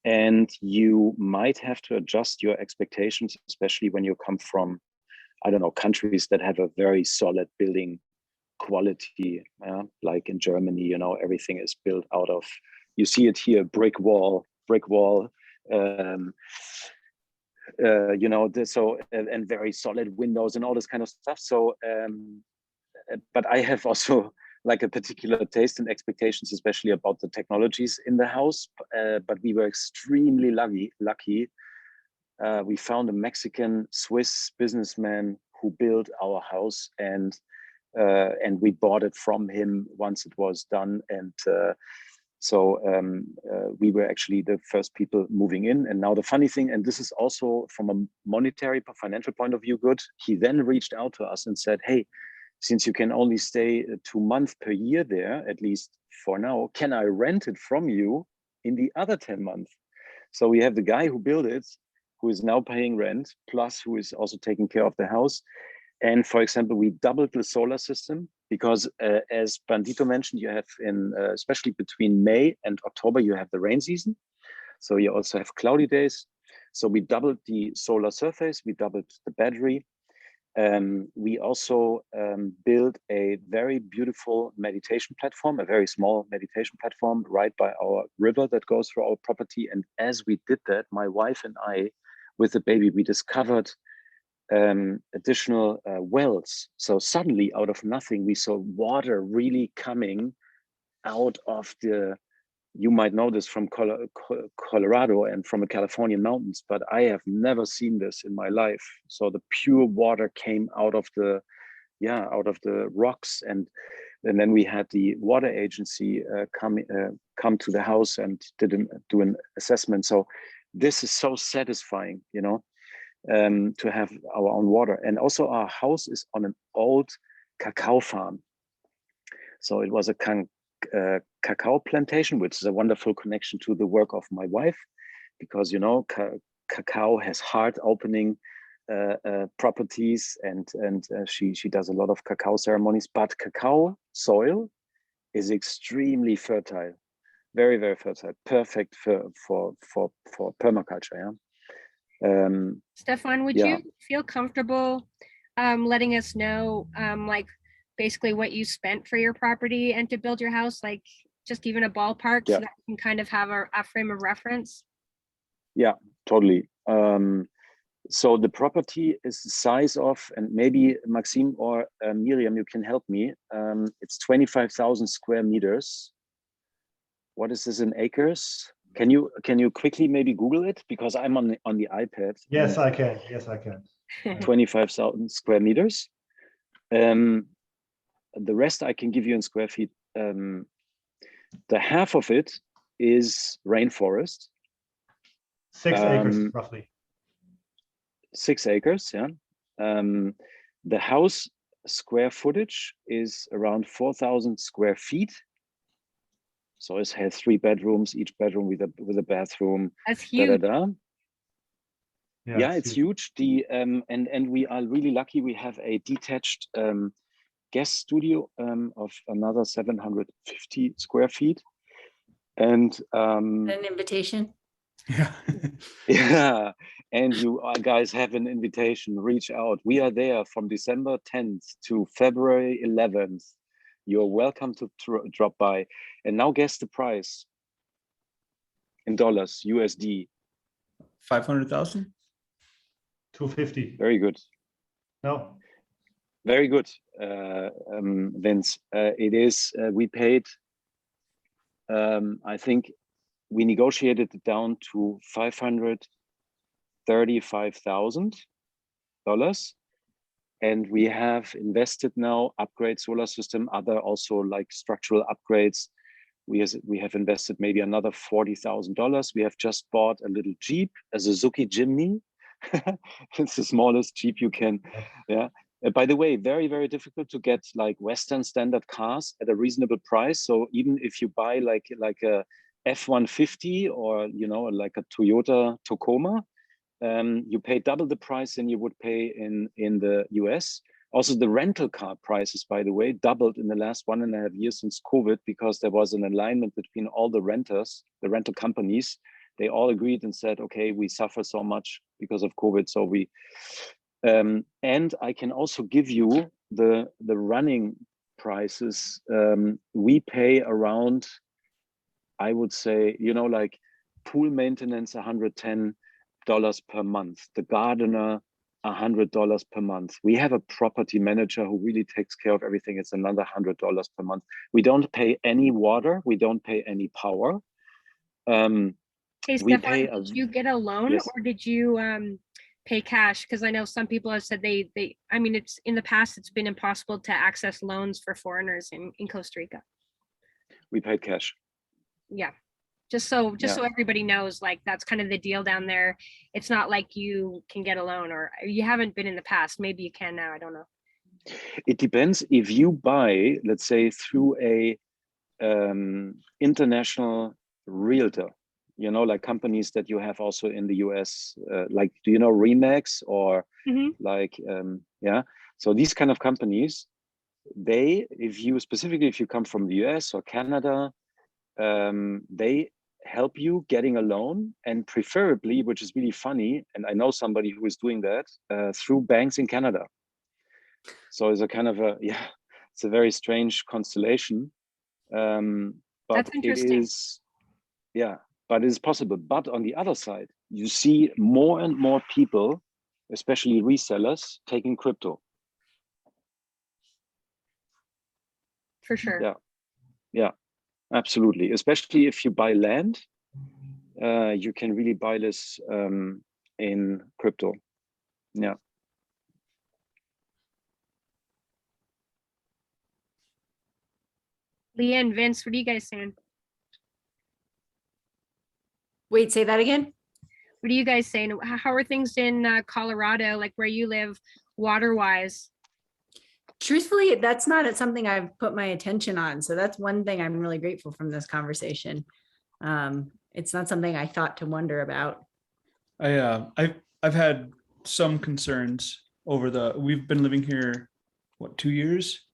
[SPEAKER 2] and you might have to adjust your expectations, especially when you come from, I don't know, countries that have a very solid building quality, like in Germany, everything is built out of, you see it here, brick wall, and very solid windows and all this kind of stuff. So, but I have also like a particular taste and expectations, especially about the technologies in the house. But we were extremely lucky. We found a Mexican Swiss businessman who built our house, and we bought it from him once it was done. And so we were actually the first people moving in. And now the funny thing, and this is also from a monetary, financial point of view good, he then reached out to us and said, hey, since you can only stay 2 months per year there, at least for now, can I rent it from you in the other 10 months? So we have the guy who built it, who is now paying rent, plus who is also taking care of the house. And for example, we doubled the solar system because as Bandito mentioned, you have especially between May and October, you have the rain season. So you also have cloudy days. So we doubled the solar surface, we doubled the battery. We also built a very beautiful meditation platform, a very small meditation platform right by our river that goes through our property. And as we did that, my wife and I, with the baby, we discovered additional wells. So suddenly out of nothing, we saw water really coming out of you might know this from Colorado and from the Californian mountains, but I have never seen this in my life. So the pure water came out of the rocks, and then we had the water agency come to the house and do an assessment. So this is so satisfying, to have our own water. And also our house is on an old cacao farm. So it was a cacao plantation, which is a wonderful connection to the work of my wife, because cacao has heart opening properties, and she does a lot of cacao ceremonies. But cacao soil is extremely fertile, very, very fertile, perfect for permaculture.
[SPEAKER 1] Stefan, would you feel comfortable letting us know like basically what you spent for your property and to build your house, like just even a ballpark, so that we can kind of have a frame of reference?
[SPEAKER 2] Yeah, totally. So the property is the size of, and maybe Maxime or Miriam, you can help me. It's 25,000 square meters. What is this in acres? Can you quickly maybe Google it, because I'm on the iPad.
[SPEAKER 4] Yes, I can. Yes, I can.
[SPEAKER 2] 25,000 square meters. The rest I can give you in square feet. The half of it is rainforest.
[SPEAKER 4] 6 acres, roughly.
[SPEAKER 2] 6 acres, yeah. The house square footage is around 4,000 square feet. So it has 3 bedrooms, each bedroom with a bathroom.
[SPEAKER 1] That's huge.
[SPEAKER 2] Yeah, it's huge. And we are really lucky. We have a detached guest studio of another 750 square feet. And
[SPEAKER 3] an invitation.
[SPEAKER 6] Yeah.
[SPEAKER 2] Yeah, and you guys have an invitation. Reach out. We are there from December 10th to February 11th. You're welcome to drop by. And now guess the price in dollars, USD.
[SPEAKER 6] 500,000.
[SPEAKER 4] 250.
[SPEAKER 2] Very good.
[SPEAKER 4] No.
[SPEAKER 2] Very good, Vince. It is. We paid. I think we negotiated it down to $535,000, and we have invested now, upgrade solar system, other also like structural upgrades. We have invested maybe another $40,000. We have just bought a little Jeep, a Suzuki Jimny. It's the smallest Jeep you can. Yeah. By the way, very, very difficult to get like Western standard cars at a reasonable price. So even if you buy like a F-150 or like a Toyota Tacoma, you pay double the price than you would pay in the US. Also, the rental car prices, by the way, doubled in the last 1.5 years since COVID, because there was an alignment between all the renters, the rental companies. They all agreed and said, okay, we suffer so much because of COVID. So we, and I can also give you the running prices. We pay around, I would say, like pool maintenance, $110 per month. The gardener, $100 per month. We have a property manager who really takes care of everything. It's another $100 per month. We don't pay any water. We don't pay any power.
[SPEAKER 1] Hey,
[SPEAKER 2] We
[SPEAKER 1] Stefan,
[SPEAKER 2] pay
[SPEAKER 1] did you get a loan
[SPEAKER 2] Yes.
[SPEAKER 1] or did you pay cash? Because I know some people have said I mean, it's in the past, it's been impossible to access loans for foreigners in Costa Rica.
[SPEAKER 2] We paid cash.
[SPEAKER 1] Yeah. Just so everybody knows, like, that's kind of the deal down there. It's not like you can get a loan, or you haven't been in the past. Maybe you can now. I don't know.
[SPEAKER 2] It depends. If you buy, let's say, through a international realtor, you know, like companies that you have also in the US, like, do you know Remax or like, yeah. So these kind of companies, if you come from the US or Canada, they help you getting a loan, and preferably, which is really funny, and I know somebody who is doing that, through banks in Canada. So it's a kind of it's a very strange constellation. But
[SPEAKER 1] That's interesting.
[SPEAKER 2] But it is possible. But on the other side, you see more and more people, especially resellers, taking crypto.
[SPEAKER 1] For sure.
[SPEAKER 2] Yeah, absolutely. Especially if you buy land, you can really buy this in crypto. Yeah.
[SPEAKER 1] Leah and Vince, what are you guys saying?
[SPEAKER 3] Wait, say that again?
[SPEAKER 1] What are you guys saying? How are things in Colorado, like where you live, water-wise?
[SPEAKER 3] Truthfully, that's not something I've put my attention on. So that's one thing I'm really grateful from this conversation. It's not something I thought to wonder about.
[SPEAKER 6] I've had some concerns we've been living here, 2 years?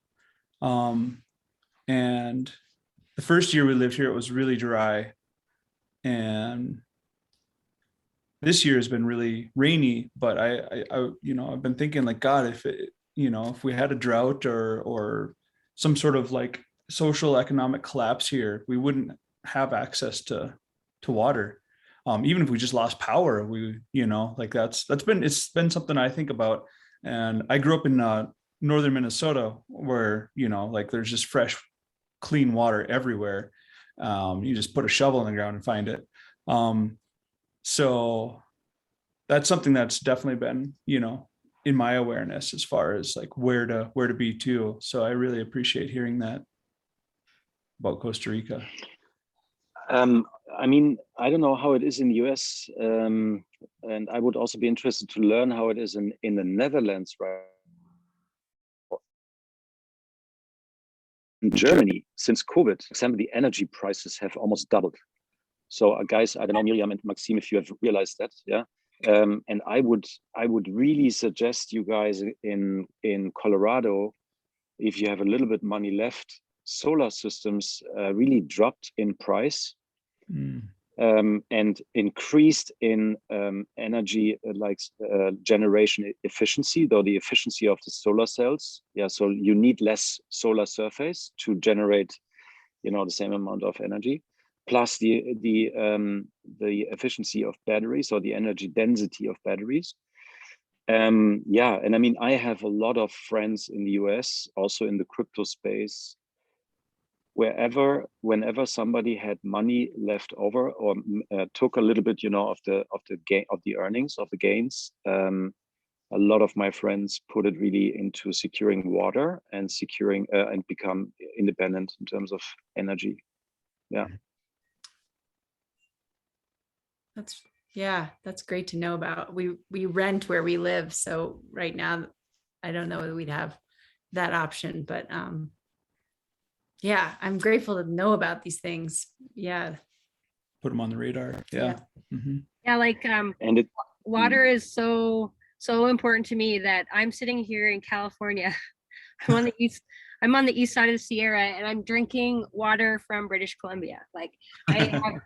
[SPEAKER 6] And the first year we lived here, it was really dry. And this year has been really rainy, but I've been thinking, like, God, if we had a drought or some sort of like social economic collapse here, we wouldn't have access to water. Even if we just lost power, it's been something I think about. And I grew up in northern Minnesota, where like there's just fresh, clean water everywhere. You just put a shovel in the ground and find it. So that's something that's definitely been, in my awareness as far as like where to be too. So I really appreciate hearing that about Costa Rica.
[SPEAKER 2] I mean, I don't know how it is in the US, and I would also be interested to learn how it is in the Netherlands, right? In Germany, since COVID, for example, the energy prices have almost doubled. So guys, I don't know, Miriam and Maxime, if you have realized that, yeah. And I would really suggest you guys in Colorado, if you have a little bit money left, solar systems really dropped in price. And increased in energy generation efficiency, though the efficiency of the solar cells. Yeah, so you need less solar surface to generate, the same amount of energy, plus the efficiency of batteries, or the energy density of batteries. And I mean, I have a lot of friends in the US, also in the crypto space, whenever somebody had money left over, or took a little bit, of the earnings, of the gains, a lot of my friends put it really into securing water and securing and become independent in terms of energy. Yeah.
[SPEAKER 3] That's great to know about. We rent where we live, so right now I don't know that we'd have that option, but I'm grateful to know about these things. Yeah.
[SPEAKER 6] Put them on the radar. Yeah. Mm-hmm.
[SPEAKER 1] Yeah, like water is so important to me that I'm sitting here in California. I'm on the east side of the Sierra, and I'm drinking water from British Columbia. Like, I have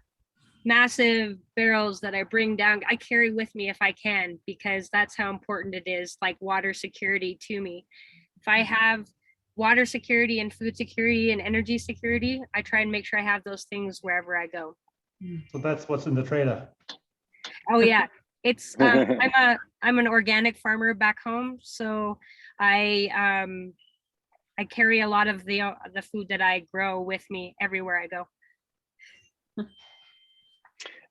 [SPEAKER 1] massive barrels that I bring down. I carry with me if I can, because that's how important it is, like water security to me. If I have water security and food security and energy security, I try and make sure I have those things wherever I go.
[SPEAKER 4] So that's what's in the trailer.
[SPEAKER 1] Oh yeah. It's I'm an organic farmer back home, so I carry a lot of the food that I grow with me everywhere I go.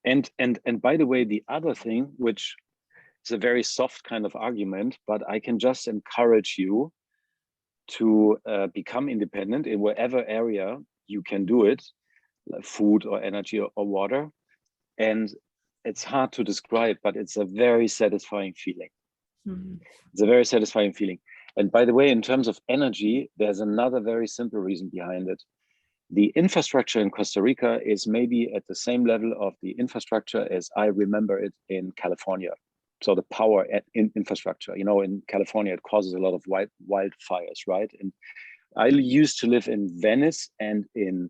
[SPEAKER 2] And by the way, the other thing, which is a very soft kind of argument, but I can just encourage you to become independent in whatever area you can do it, like food or energy or water. And it's hard to describe, but it's a very satisfying feeling. It's a very satisfying feeling. And by the way, in terms of energy, there's another very simple reason behind it. The infrastructure in Costa Rica is maybe at the same level of the infrastructure as I remember it in California. So the power in infrastructure, you know, in California, it causes a lot of wildfires, right? And I used to live in Venice and in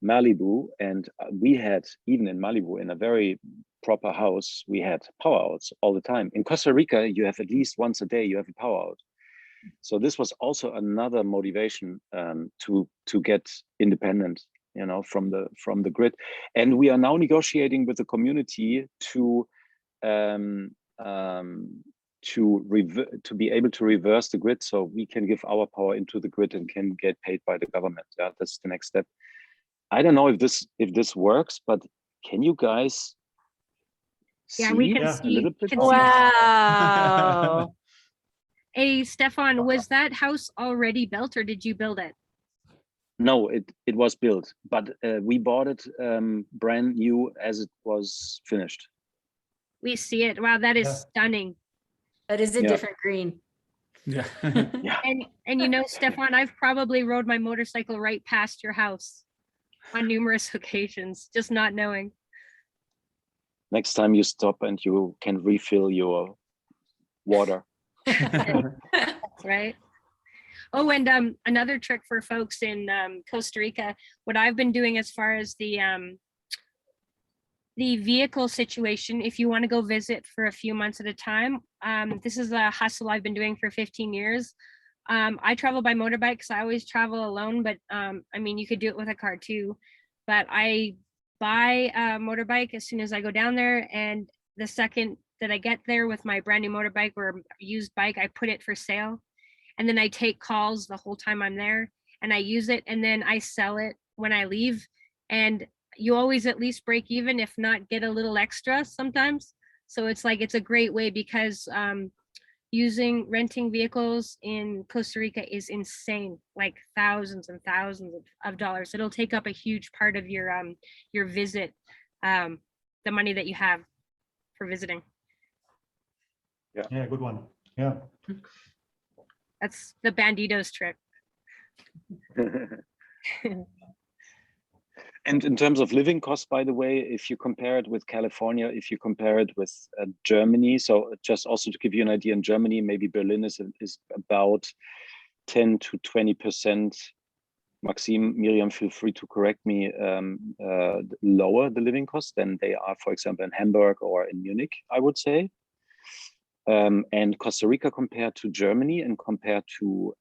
[SPEAKER 2] Malibu, and we had, even in Malibu, in a very proper house, we had power outs all the time. In Costa Rica, you have at least once a day, you have a power out. So this was also another motivation to get independent, you know, from the grid. And we are now negotiating with the community to be able to reverse the grid, so we can give our power into the grid and can get paid by the government. Yeah, that's the next step. I don't know if this works, but can you guys see
[SPEAKER 1] we can
[SPEAKER 2] a
[SPEAKER 1] see
[SPEAKER 2] little bit?
[SPEAKER 3] Wow.
[SPEAKER 1] Hey, Stefan, was that house already built or did you build it?
[SPEAKER 2] No, it was built, but we bought it brand new as it was finished.
[SPEAKER 1] We see it. Wow, that is stunning.
[SPEAKER 3] That is a different green.
[SPEAKER 6] Yeah.
[SPEAKER 2] Yeah.
[SPEAKER 1] And you know, Stefan, I've probably rode my motorcycle right past your house on numerous occasions, just not knowing.
[SPEAKER 2] Next time you stop and you can refill your water.
[SPEAKER 1] That's right. Oh, and another trick for folks in Costa Rica, what I've been doing as far as the vehicle situation, if you want to go visit for a few months at a time, this is a hustle I've been doing for 15 years. I travel by motorbike because I always travel alone, but I mean, you could do it with a car too. But I buy a motorbike as soon as I go down there, and the second that I get there with my brand new motorbike or used bike, I put it for sale. And then I take calls the whole time I'm there, and I use it, and then I sell it when I leave. And you always at least break even, if not get a little extra sometimes. So it's like, it's a great way, because renting vehicles in Costa Rica is insane, like thousands and thousands of dollars. It'll take up a huge part of your visit, the money that you have for visiting.
[SPEAKER 4] Yeah, good one. Yeah.
[SPEAKER 1] That's the Bandito's trick.
[SPEAKER 2] And in terms of living costs, by the way, if you compare it with California, if you compare it with Germany, so just also to give you an idea, in Germany, maybe Berlin is about 10 to 20%. Maxime, Miriam, feel free to correct me, lower the living costs than they are, for example, in Hamburg or in Munich, I would say. And Costa Rica compared to Germany and compared to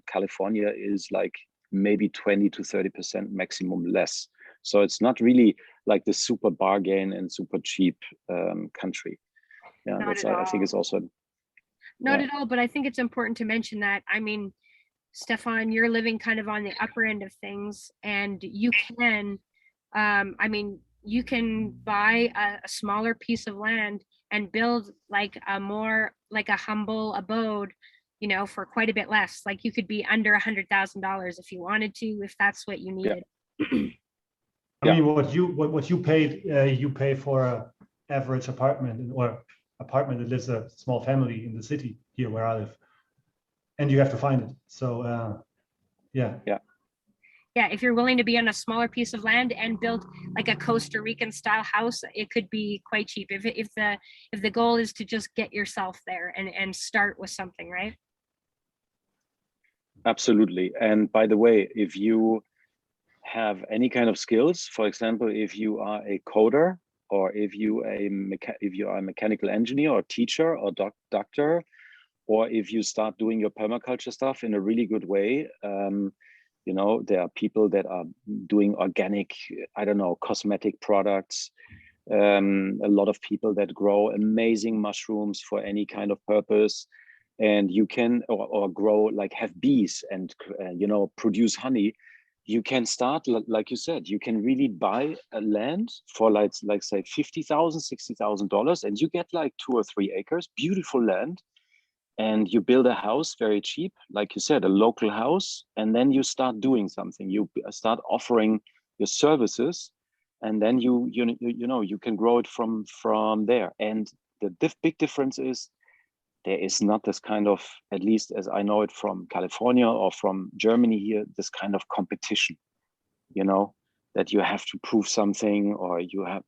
[SPEAKER 2] California is like maybe 20 to 30% maximum less. So it's not really like the super bargain and super cheap country. Yeah, that's, I think it's also
[SPEAKER 1] not at all, but I think it's important to mention that, I mean, Stefan, you're living kind of on the upper end of things, and you can, I mean, you can buy a smaller piece of land and build like a humble abode, you know, for quite a bit less. Like you could be under $100,000 if you wanted to, if that's what you needed.
[SPEAKER 4] I mean, what you paid, you pay for a average apartment or apartment that lives a small family in the city here where I live, and you have to find it. So yeah.
[SPEAKER 1] Yeah, if you're willing to be on a smaller piece of land and build like a Costa Rican style house, it could be quite cheap. If the goal is to just get yourself there and start with something, right?
[SPEAKER 2] Absolutely. And by the way, if you have any kind of skills, for example, if you are a coder, or if you are a mechanical engineer or teacher or doctor, or if you start doing your permaculture stuff in a really good way, you know, there are people that are doing organic, I don't know, cosmetic products, a lot of people that grow amazing mushrooms for any kind of purpose. And you can, or grow, like have bees and, produce honey. You can start, like you said, you can really buy a land for like say $50,000, $60,000, and you get like 2 or 3 acres, beautiful land. And you build a house very cheap, like you said, a local house, and then you start doing something. You start offering your services, and then you can grow it from there. And the big difference is there is not this kind of, at least as I know it from California or from Germany here, this kind of competition, that you have to prove something, or you have,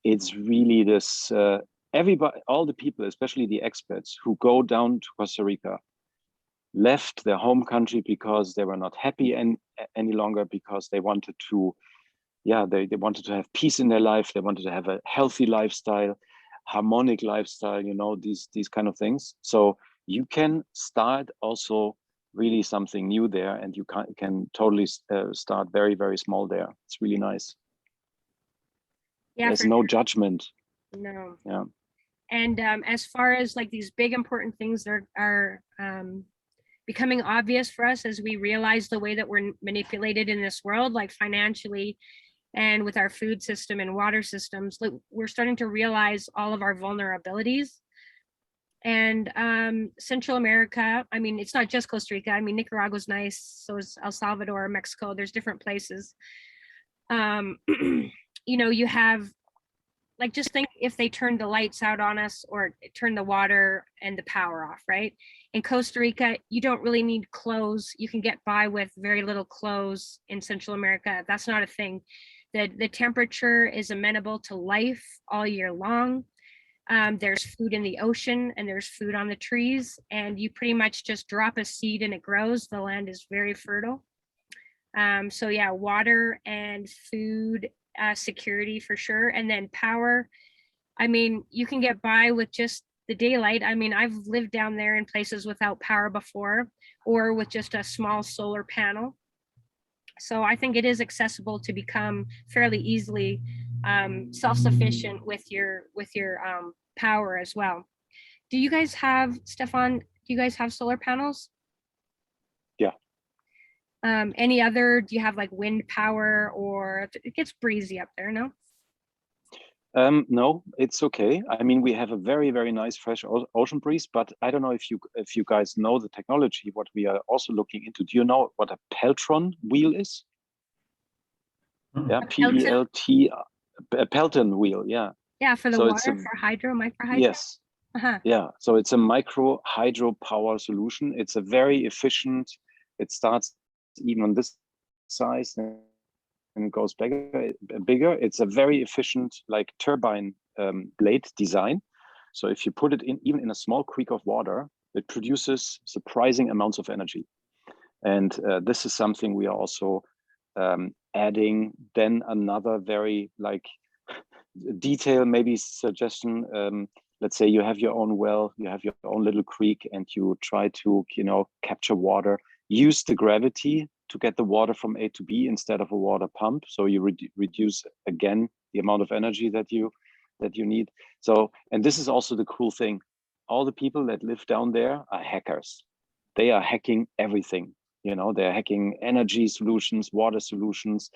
[SPEAKER 2] it's really this, everybody, all the people, especially the expats who go down to Costa Rica, left their home country because they were not happy any longer, because they wanted to, they wanted to have peace in their life. They wanted to have a healthy lifestyle, harmonic lifestyle, these kind of things. So you can start also really something new there, and you can totally start very, very small there. It's really nice.
[SPEAKER 1] Yeah,
[SPEAKER 2] there's no judgment.
[SPEAKER 1] No.
[SPEAKER 2] Yeah.
[SPEAKER 1] And as far as like these big important things that are becoming obvious for us as we realize the way that we're manipulated in this world, like financially and with our food system and water systems, like we're starting to realize all of our vulnerabilities. And Central America, I mean, it's not just Costa Rica. I mean, Nicaragua's nice, so is El Salvador, Mexico. There's different places. You have, like, just think if they turned the lights out on us or turn the water and the power off, right? In Costa Rica, you don't really need clothes. You can get by with very little clothes in Central America. That's not a thing. The temperature is amenable to life all year long. There's food in the ocean and there's food on the trees, and you pretty much just drop a seed and it grows. The land is very fertile. So yeah, water and food security for sure. And then power. I mean, you can get by with just the daylight. I mean, I've lived down there in places without power before, or with just a small solar panel. So I think it is accessible to become fairly easily self-sufficient with your power as well. Do you guys have, Stefan, do you guys have solar panels?
[SPEAKER 2] Yeah.
[SPEAKER 1] Any other, do you have like wind power, or it gets breezy up there, no?
[SPEAKER 2] No, it's okay. I mean, we have a very, very nice fresh ocean breeze, but I don't know if you guys know the technology, what we are also looking into. Do you know what a Peltron wheel is? Yeah, P-E-L-T, a Pelton wheel, yeah.
[SPEAKER 1] Yeah, for the
[SPEAKER 2] So
[SPEAKER 1] water, for hydro, micro hydro.
[SPEAKER 2] Yes. Yeah, so it's a micro hydro power solution. It's a very efficient, it starts even on this size and goes bigger. It's a very efficient, like turbine blade design. So if you put it in, even in a small creek of water, it produces surprising amounts of energy. And this is something we are also adding. Then another very like detail, maybe suggestion. Let's say you have your own well, you have your own little creek, and you try to, capture water, use the gravity to get the water from A to B instead of a water pump. So you reduce again the amount of energy that you need. So, and this is also the cool thing. All the people that live down there are hackers. They are hacking everything. They're hacking energy solutions, water solutions.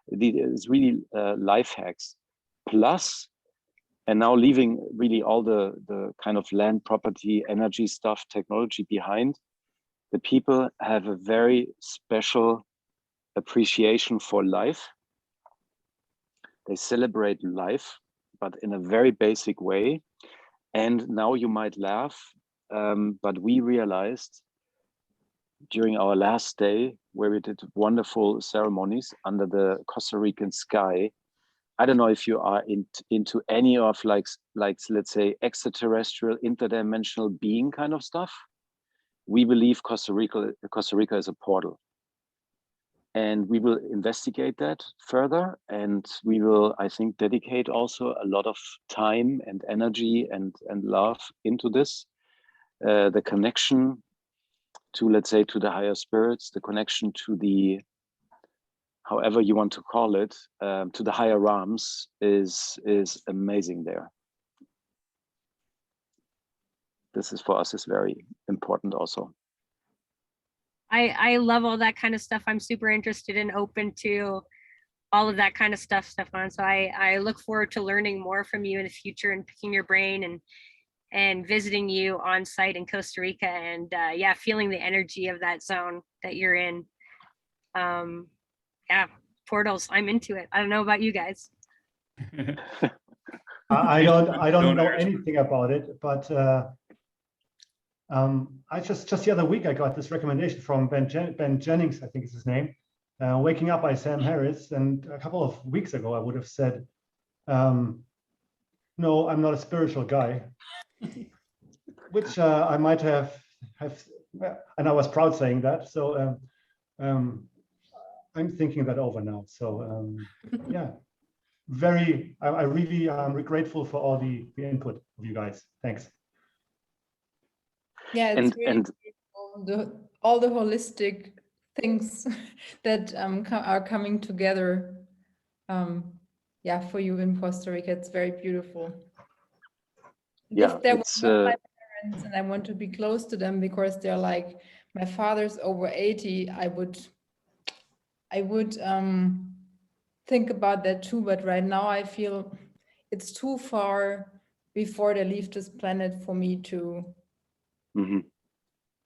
[SPEAKER 2] It's really life hacks. Plus, and now leaving really all the kind of land, property, energy stuff, technology behind, the people have a very special appreciation for life. They celebrate life, but in a very basic way. And now you might laugh, but we realized during our last day, where we did wonderful ceremonies under the Costa Rican sky. I don't know if you are into any of like let's say extraterrestrial, interdimensional being kind of stuff. We believe Costa Rica is a portal, and we will investigate that further, and we will, I think, dedicate also a lot of time and energy and love into this. The connection to, let's say, to the higher spirits, the connection to the, however you want to call it, to the higher realms is amazing there. This is for us is very important also.
[SPEAKER 1] I love all that kind of stuff. I'm super interested and open to all of that kind of stuff, Stefan. So I look forward to learning more from you in the future and picking your brain and visiting you on site in Costa Rica and yeah, feeling the energy of that zone that you're in. Yeah, portals, I'm into it. I don't know about you guys.
[SPEAKER 4] I don't know
[SPEAKER 6] Donors.
[SPEAKER 4] anything about it, but I just the other week I got this recommendation from Ben Jennings, I think is his name, Waking Up by Sam Harris, and a couple of weeks ago I would have said, no, I'm not a spiritual guy, which I might have, and I was proud saying that. So I'm thinking that over now. So yeah, I really am grateful for all the input of you guys. Thanks.
[SPEAKER 5] Yeah, it's
[SPEAKER 2] And-
[SPEAKER 5] really
[SPEAKER 2] and-
[SPEAKER 5] beautiful, all the holistic things that are coming together. Yeah, for you in Costa Rica, it's very beautiful.
[SPEAKER 2] Yeah,
[SPEAKER 5] If there were
[SPEAKER 2] it's
[SPEAKER 5] not my parents and I want to be close to them because they're like, my father's over 80, I would think about that too. But right now I feel it's too far before they leave this planet for me to
[SPEAKER 2] mhm.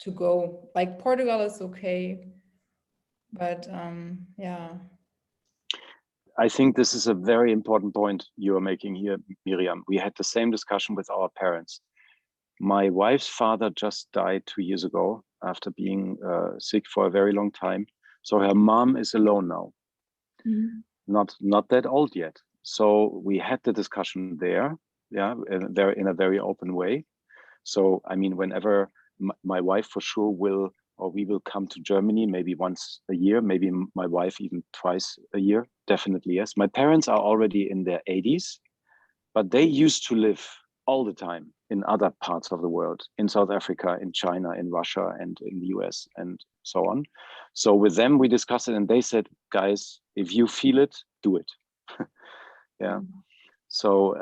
[SPEAKER 5] to go. Like Portugal is okay, but yeah.
[SPEAKER 2] I think this is a very important point you are making here, Miriam. We had the same discussion with our parents. My wife's father just died 2 years ago after being sick for a very long time. So her mom is alone now, not that old yet. So we had the discussion there, yeah, in a very open way. So I mean, whenever my wife for sure will, or we will come to Germany maybe once a year, maybe my wife even twice a year, definitely yes. My parents are already in their 80s, but they used to live all the time in other parts of the world, in South Africa, in China, in Russia, and in the US, and so on. So with them, we discussed it, and they said, guys, if you feel it, do it. Yeah. So,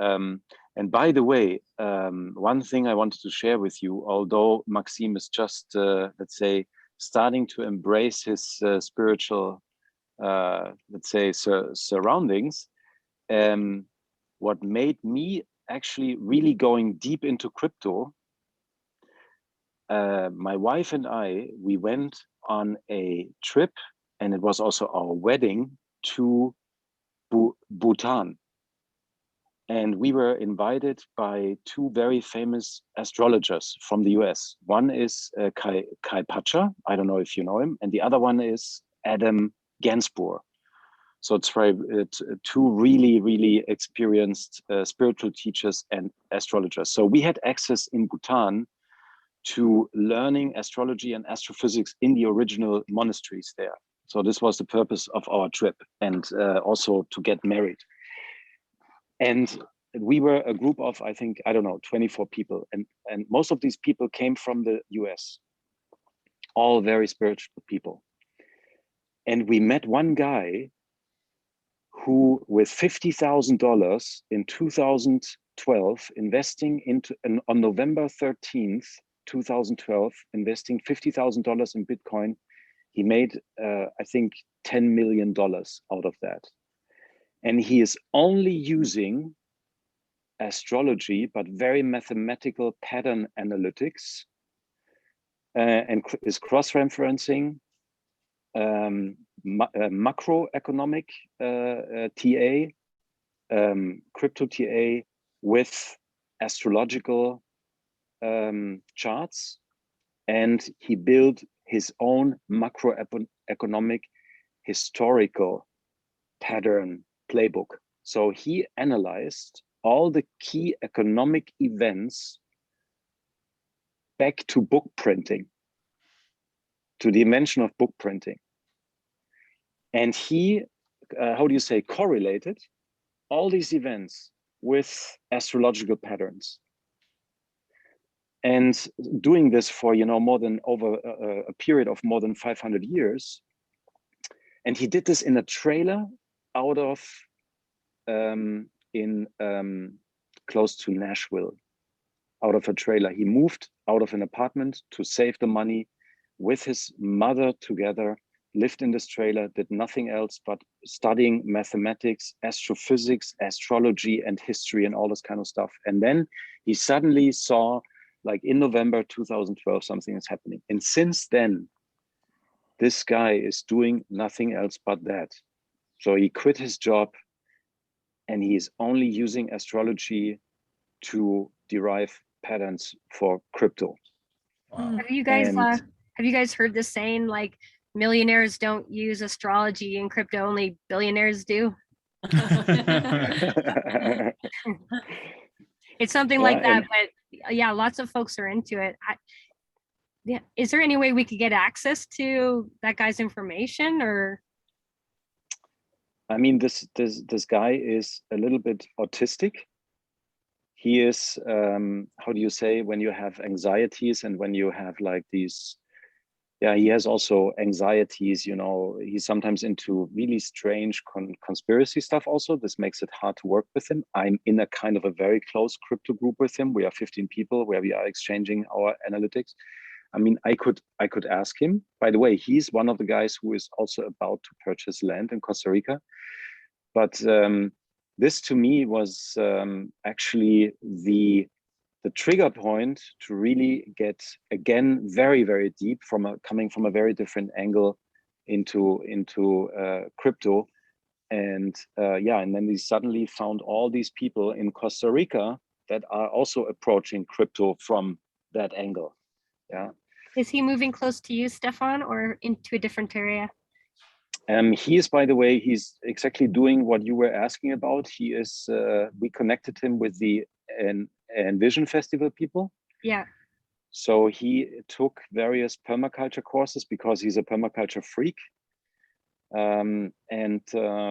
[SPEAKER 2] and by the way, one thing I wanted to share with you, although Maxime is just, let's say, starting to embrace his spiritual, let's say, surroundings, what made me actually really going deep into crypto, my wife and I, we went on a trip, and it was also our wedding, to Bhutan. And we were invited by two very famous astrologers from the US. One is Kai Pacha, I don't know if you know him, and the other one is Adam Ganspoor. So it's two really, really experienced spiritual teachers and astrologers. So we had access in Bhutan to learning astrology and astrophysics in the original monasteries there. So this was the purpose of our trip, and also to get married. And we were a group of, I think, I don't know, 24 people. And most of these people came from the US, all very spiritual people. And we met one guy who, with $50,000 in 2012, investing into, on November 13th, 2012, investing $50,000 in Bitcoin, he made, I think, $10 million out of that. And he is only using astrology, but very mathematical pattern analytics, and is cross-referencing macroeconomic TA, crypto TA with astrological charts. And he built his own macroeconomic historical pattern playbook. So he analyzed all the key economic events back to book printing, to the invention of book printing. And he, how do you say, correlated all these events with astrological patterns. And doing this for, more than over a period of more than 500 years, And he did this in a trailer out of close to Nashville, out of a trailer. He moved out of an apartment to save the money with his mother together, lived in this trailer, did nothing else but studying mathematics, astrophysics, astrology, and history, and all this kind of stuff. And then he suddenly saw, like in November 2012, something is happening. And since then, this guy is doing nothing else but that. So he quit his job and he's only using astrology to derive patterns for crypto.
[SPEAKER 6] Wow.
[SPEAKER 1] Have you guys
[SPEAKER 2] And-
[SPEAKER 1] have you guys heard this saying, like, millionaires don't use astrology and crypto, only billionaires do? It's something like
[SPEAKER 2] Yeah,
[SPEAKER 1] that, but yeah, lots of folks are into it. Yeah, is there any way we could get access to that guy's information, or?
[SPEAKER 2] I mean, this guy is a little bit autistic. He is, how do you say, when you have anxieties and when you have like these, yeah, he has also anxieties, you know, he's sometimes into really strange conspiracy stuff also. This makes it hard to work with him. I'm in a kind of a very close crypto group with him. We are 15 people where we are exchanging our analytics. I mean, I could ask him. By the way, he's one of the guys who is also about to purchase land in Costa Rica. But this to me was actually the trigger point to really get, again, very, very deep coming from a very different angle into crypto. And yeah, and then we suddenly found all these people in Costa Rica that are also approaching crypto from that angle. Yeah.
[SPEAKER 1] Is he moving close to you, Stefan, or into a different area?
[SPEAKER 2] He is, by the way, he's exactly doing what you were asking about. He is, we connected him with the Envision Festival people.
[SPEAKER 1] Yeah.
[SPEAKER 2] So he took various permaculture courses because he's a permaculture freak. And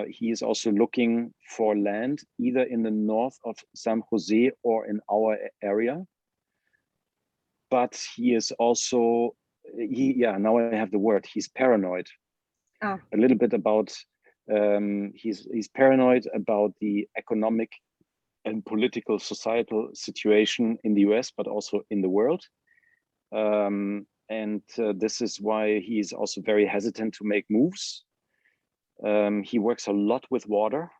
[SPEAKER 2] he is also looking for land either in the north of San Jose or in our area. But he is also, yeah, now I have the word, he's paranoid.
[SPEAKER 1] Oh.
[SPEAKER 2] A little bit about, he's paranoid about the economic and political societal situation in the US, but also in the world. This is why he's also very hesitant to make moves. He works a lot with water.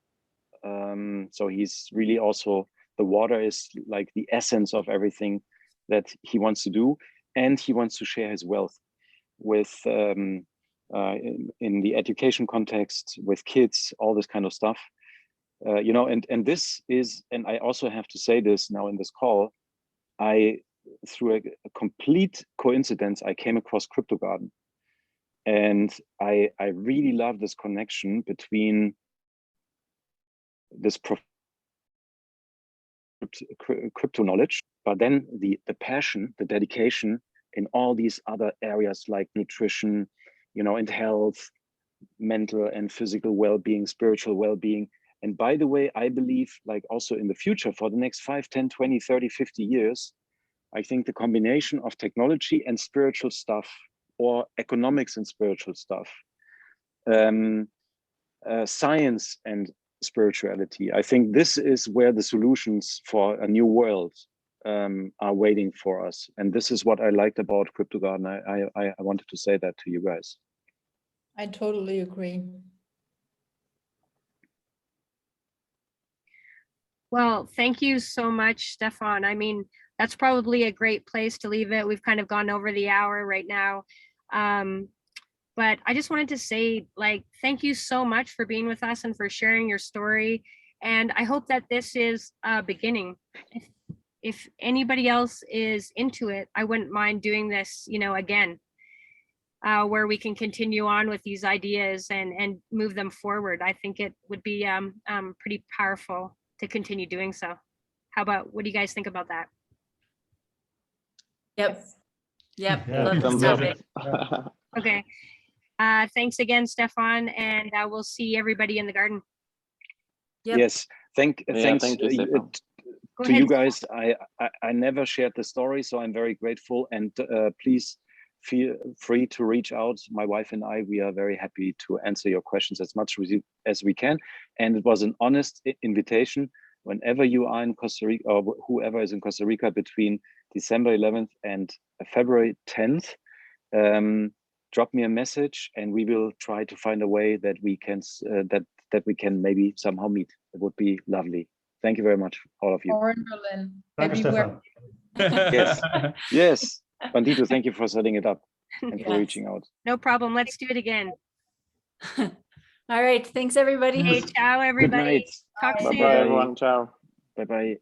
[SPEAKER 2] So he's really also, the water is like the essence of everything that he wants to do. And he wants to share his wealth with, in the education context, with kids, all this kind of stuff. You know, and this is, and I also have to say this now in this call, through a complete coincidence, I came across Crypto Garden. And I really love this connection between this crypto knowledge, but then the passion, the dedication in all these other areas like nutrition, you know, and health, mental and physical well-being, spiritual well-being. And by the way, I believe like also in the future for the next 5, 10, 20, 30, 50 years, I think the combination of technology and spiritual stuff, or economics and spiritual stuff, science and spirituality, I think this is where the solutions for a new world are waiting for us. And this is what I liked about Crypto Garden. I wanted to say that to you guys.
[SPEAKER 5] I totally agree.
[SPEAKER 1] Well, thank you so much, Stefan. I mean, that's probably a great place to leave it. We've kind of gone over the hour right now. But I just wanted to say, like, thank you so much for being with us and for sharing your story. And I hope that this is a beginning. If anybody else is into it, I wouldn't mind doing this, you know, again, where we can continue on with these ideas and move them forward. I think it would be pretty powerful to continue doing so. What do you guys think about that?
[SPEAKER 3] Yep. Yep.
[SPEAKER 4] Yeah,
[SPEAKER 3] Love this
[SPEAKER 2] thumbs up.
[SPEAKER 3] topic.
[SPEAKER 1] Okay. Thanks again, Stefan, and we'll see everybody in the garden.
[SPEAKER 3] Yep.
[SPEAKER 2] Yes, thanks
[SPEAKER 7] thank you, Stefan.
[SPEAKER 1] Go
[SPEAKER 2] to
[SPEAKER 1] ahead.
[SPEAKER 2] you guys. I never shared the story, so I'm very grateful. And please feel free to reach out. My wife and I, we are very happy to answer your questions as much as we can. And it was an honest invitation. Whenever you are in Costa Rica, or whoever is in Costa Rica between December 11th and February 10th, drop me a message, and we will try to find a way that we can that we can maybe somehow meet. It would be lovely. Thank you very much, all of you.
[SPEAKER 5] Or in Berlin.
[SPEAKER 4] Danke,
[SPEAKER 5] Maybe we're-
[SPEAKER 4] Stefan.
[SPEAKER 2] Yes. Yes, Bandito, thank you for setting it up and for
[SPEAKER 3] Yes.
[SPEAKER 2] reaching out.
[SPEAKER 1] No problem. Let's do it again.
[SPEAKER 3] All right. Thanks, everybody.
[SPEAKER 1] Hey, ciao,
[SPEAKER 2] Good
[SPEAKER 1] everybody.
[SPEAKER 2] night.
[SPEAKER 1] Talk
[SPEAKER 2] Bye
[SPEAKER 1] soon.
[SPEAKER 2] bye.
[SPEAKER 8] Bye everyone. Ciao.
[SPEAKER 2] Bye bye.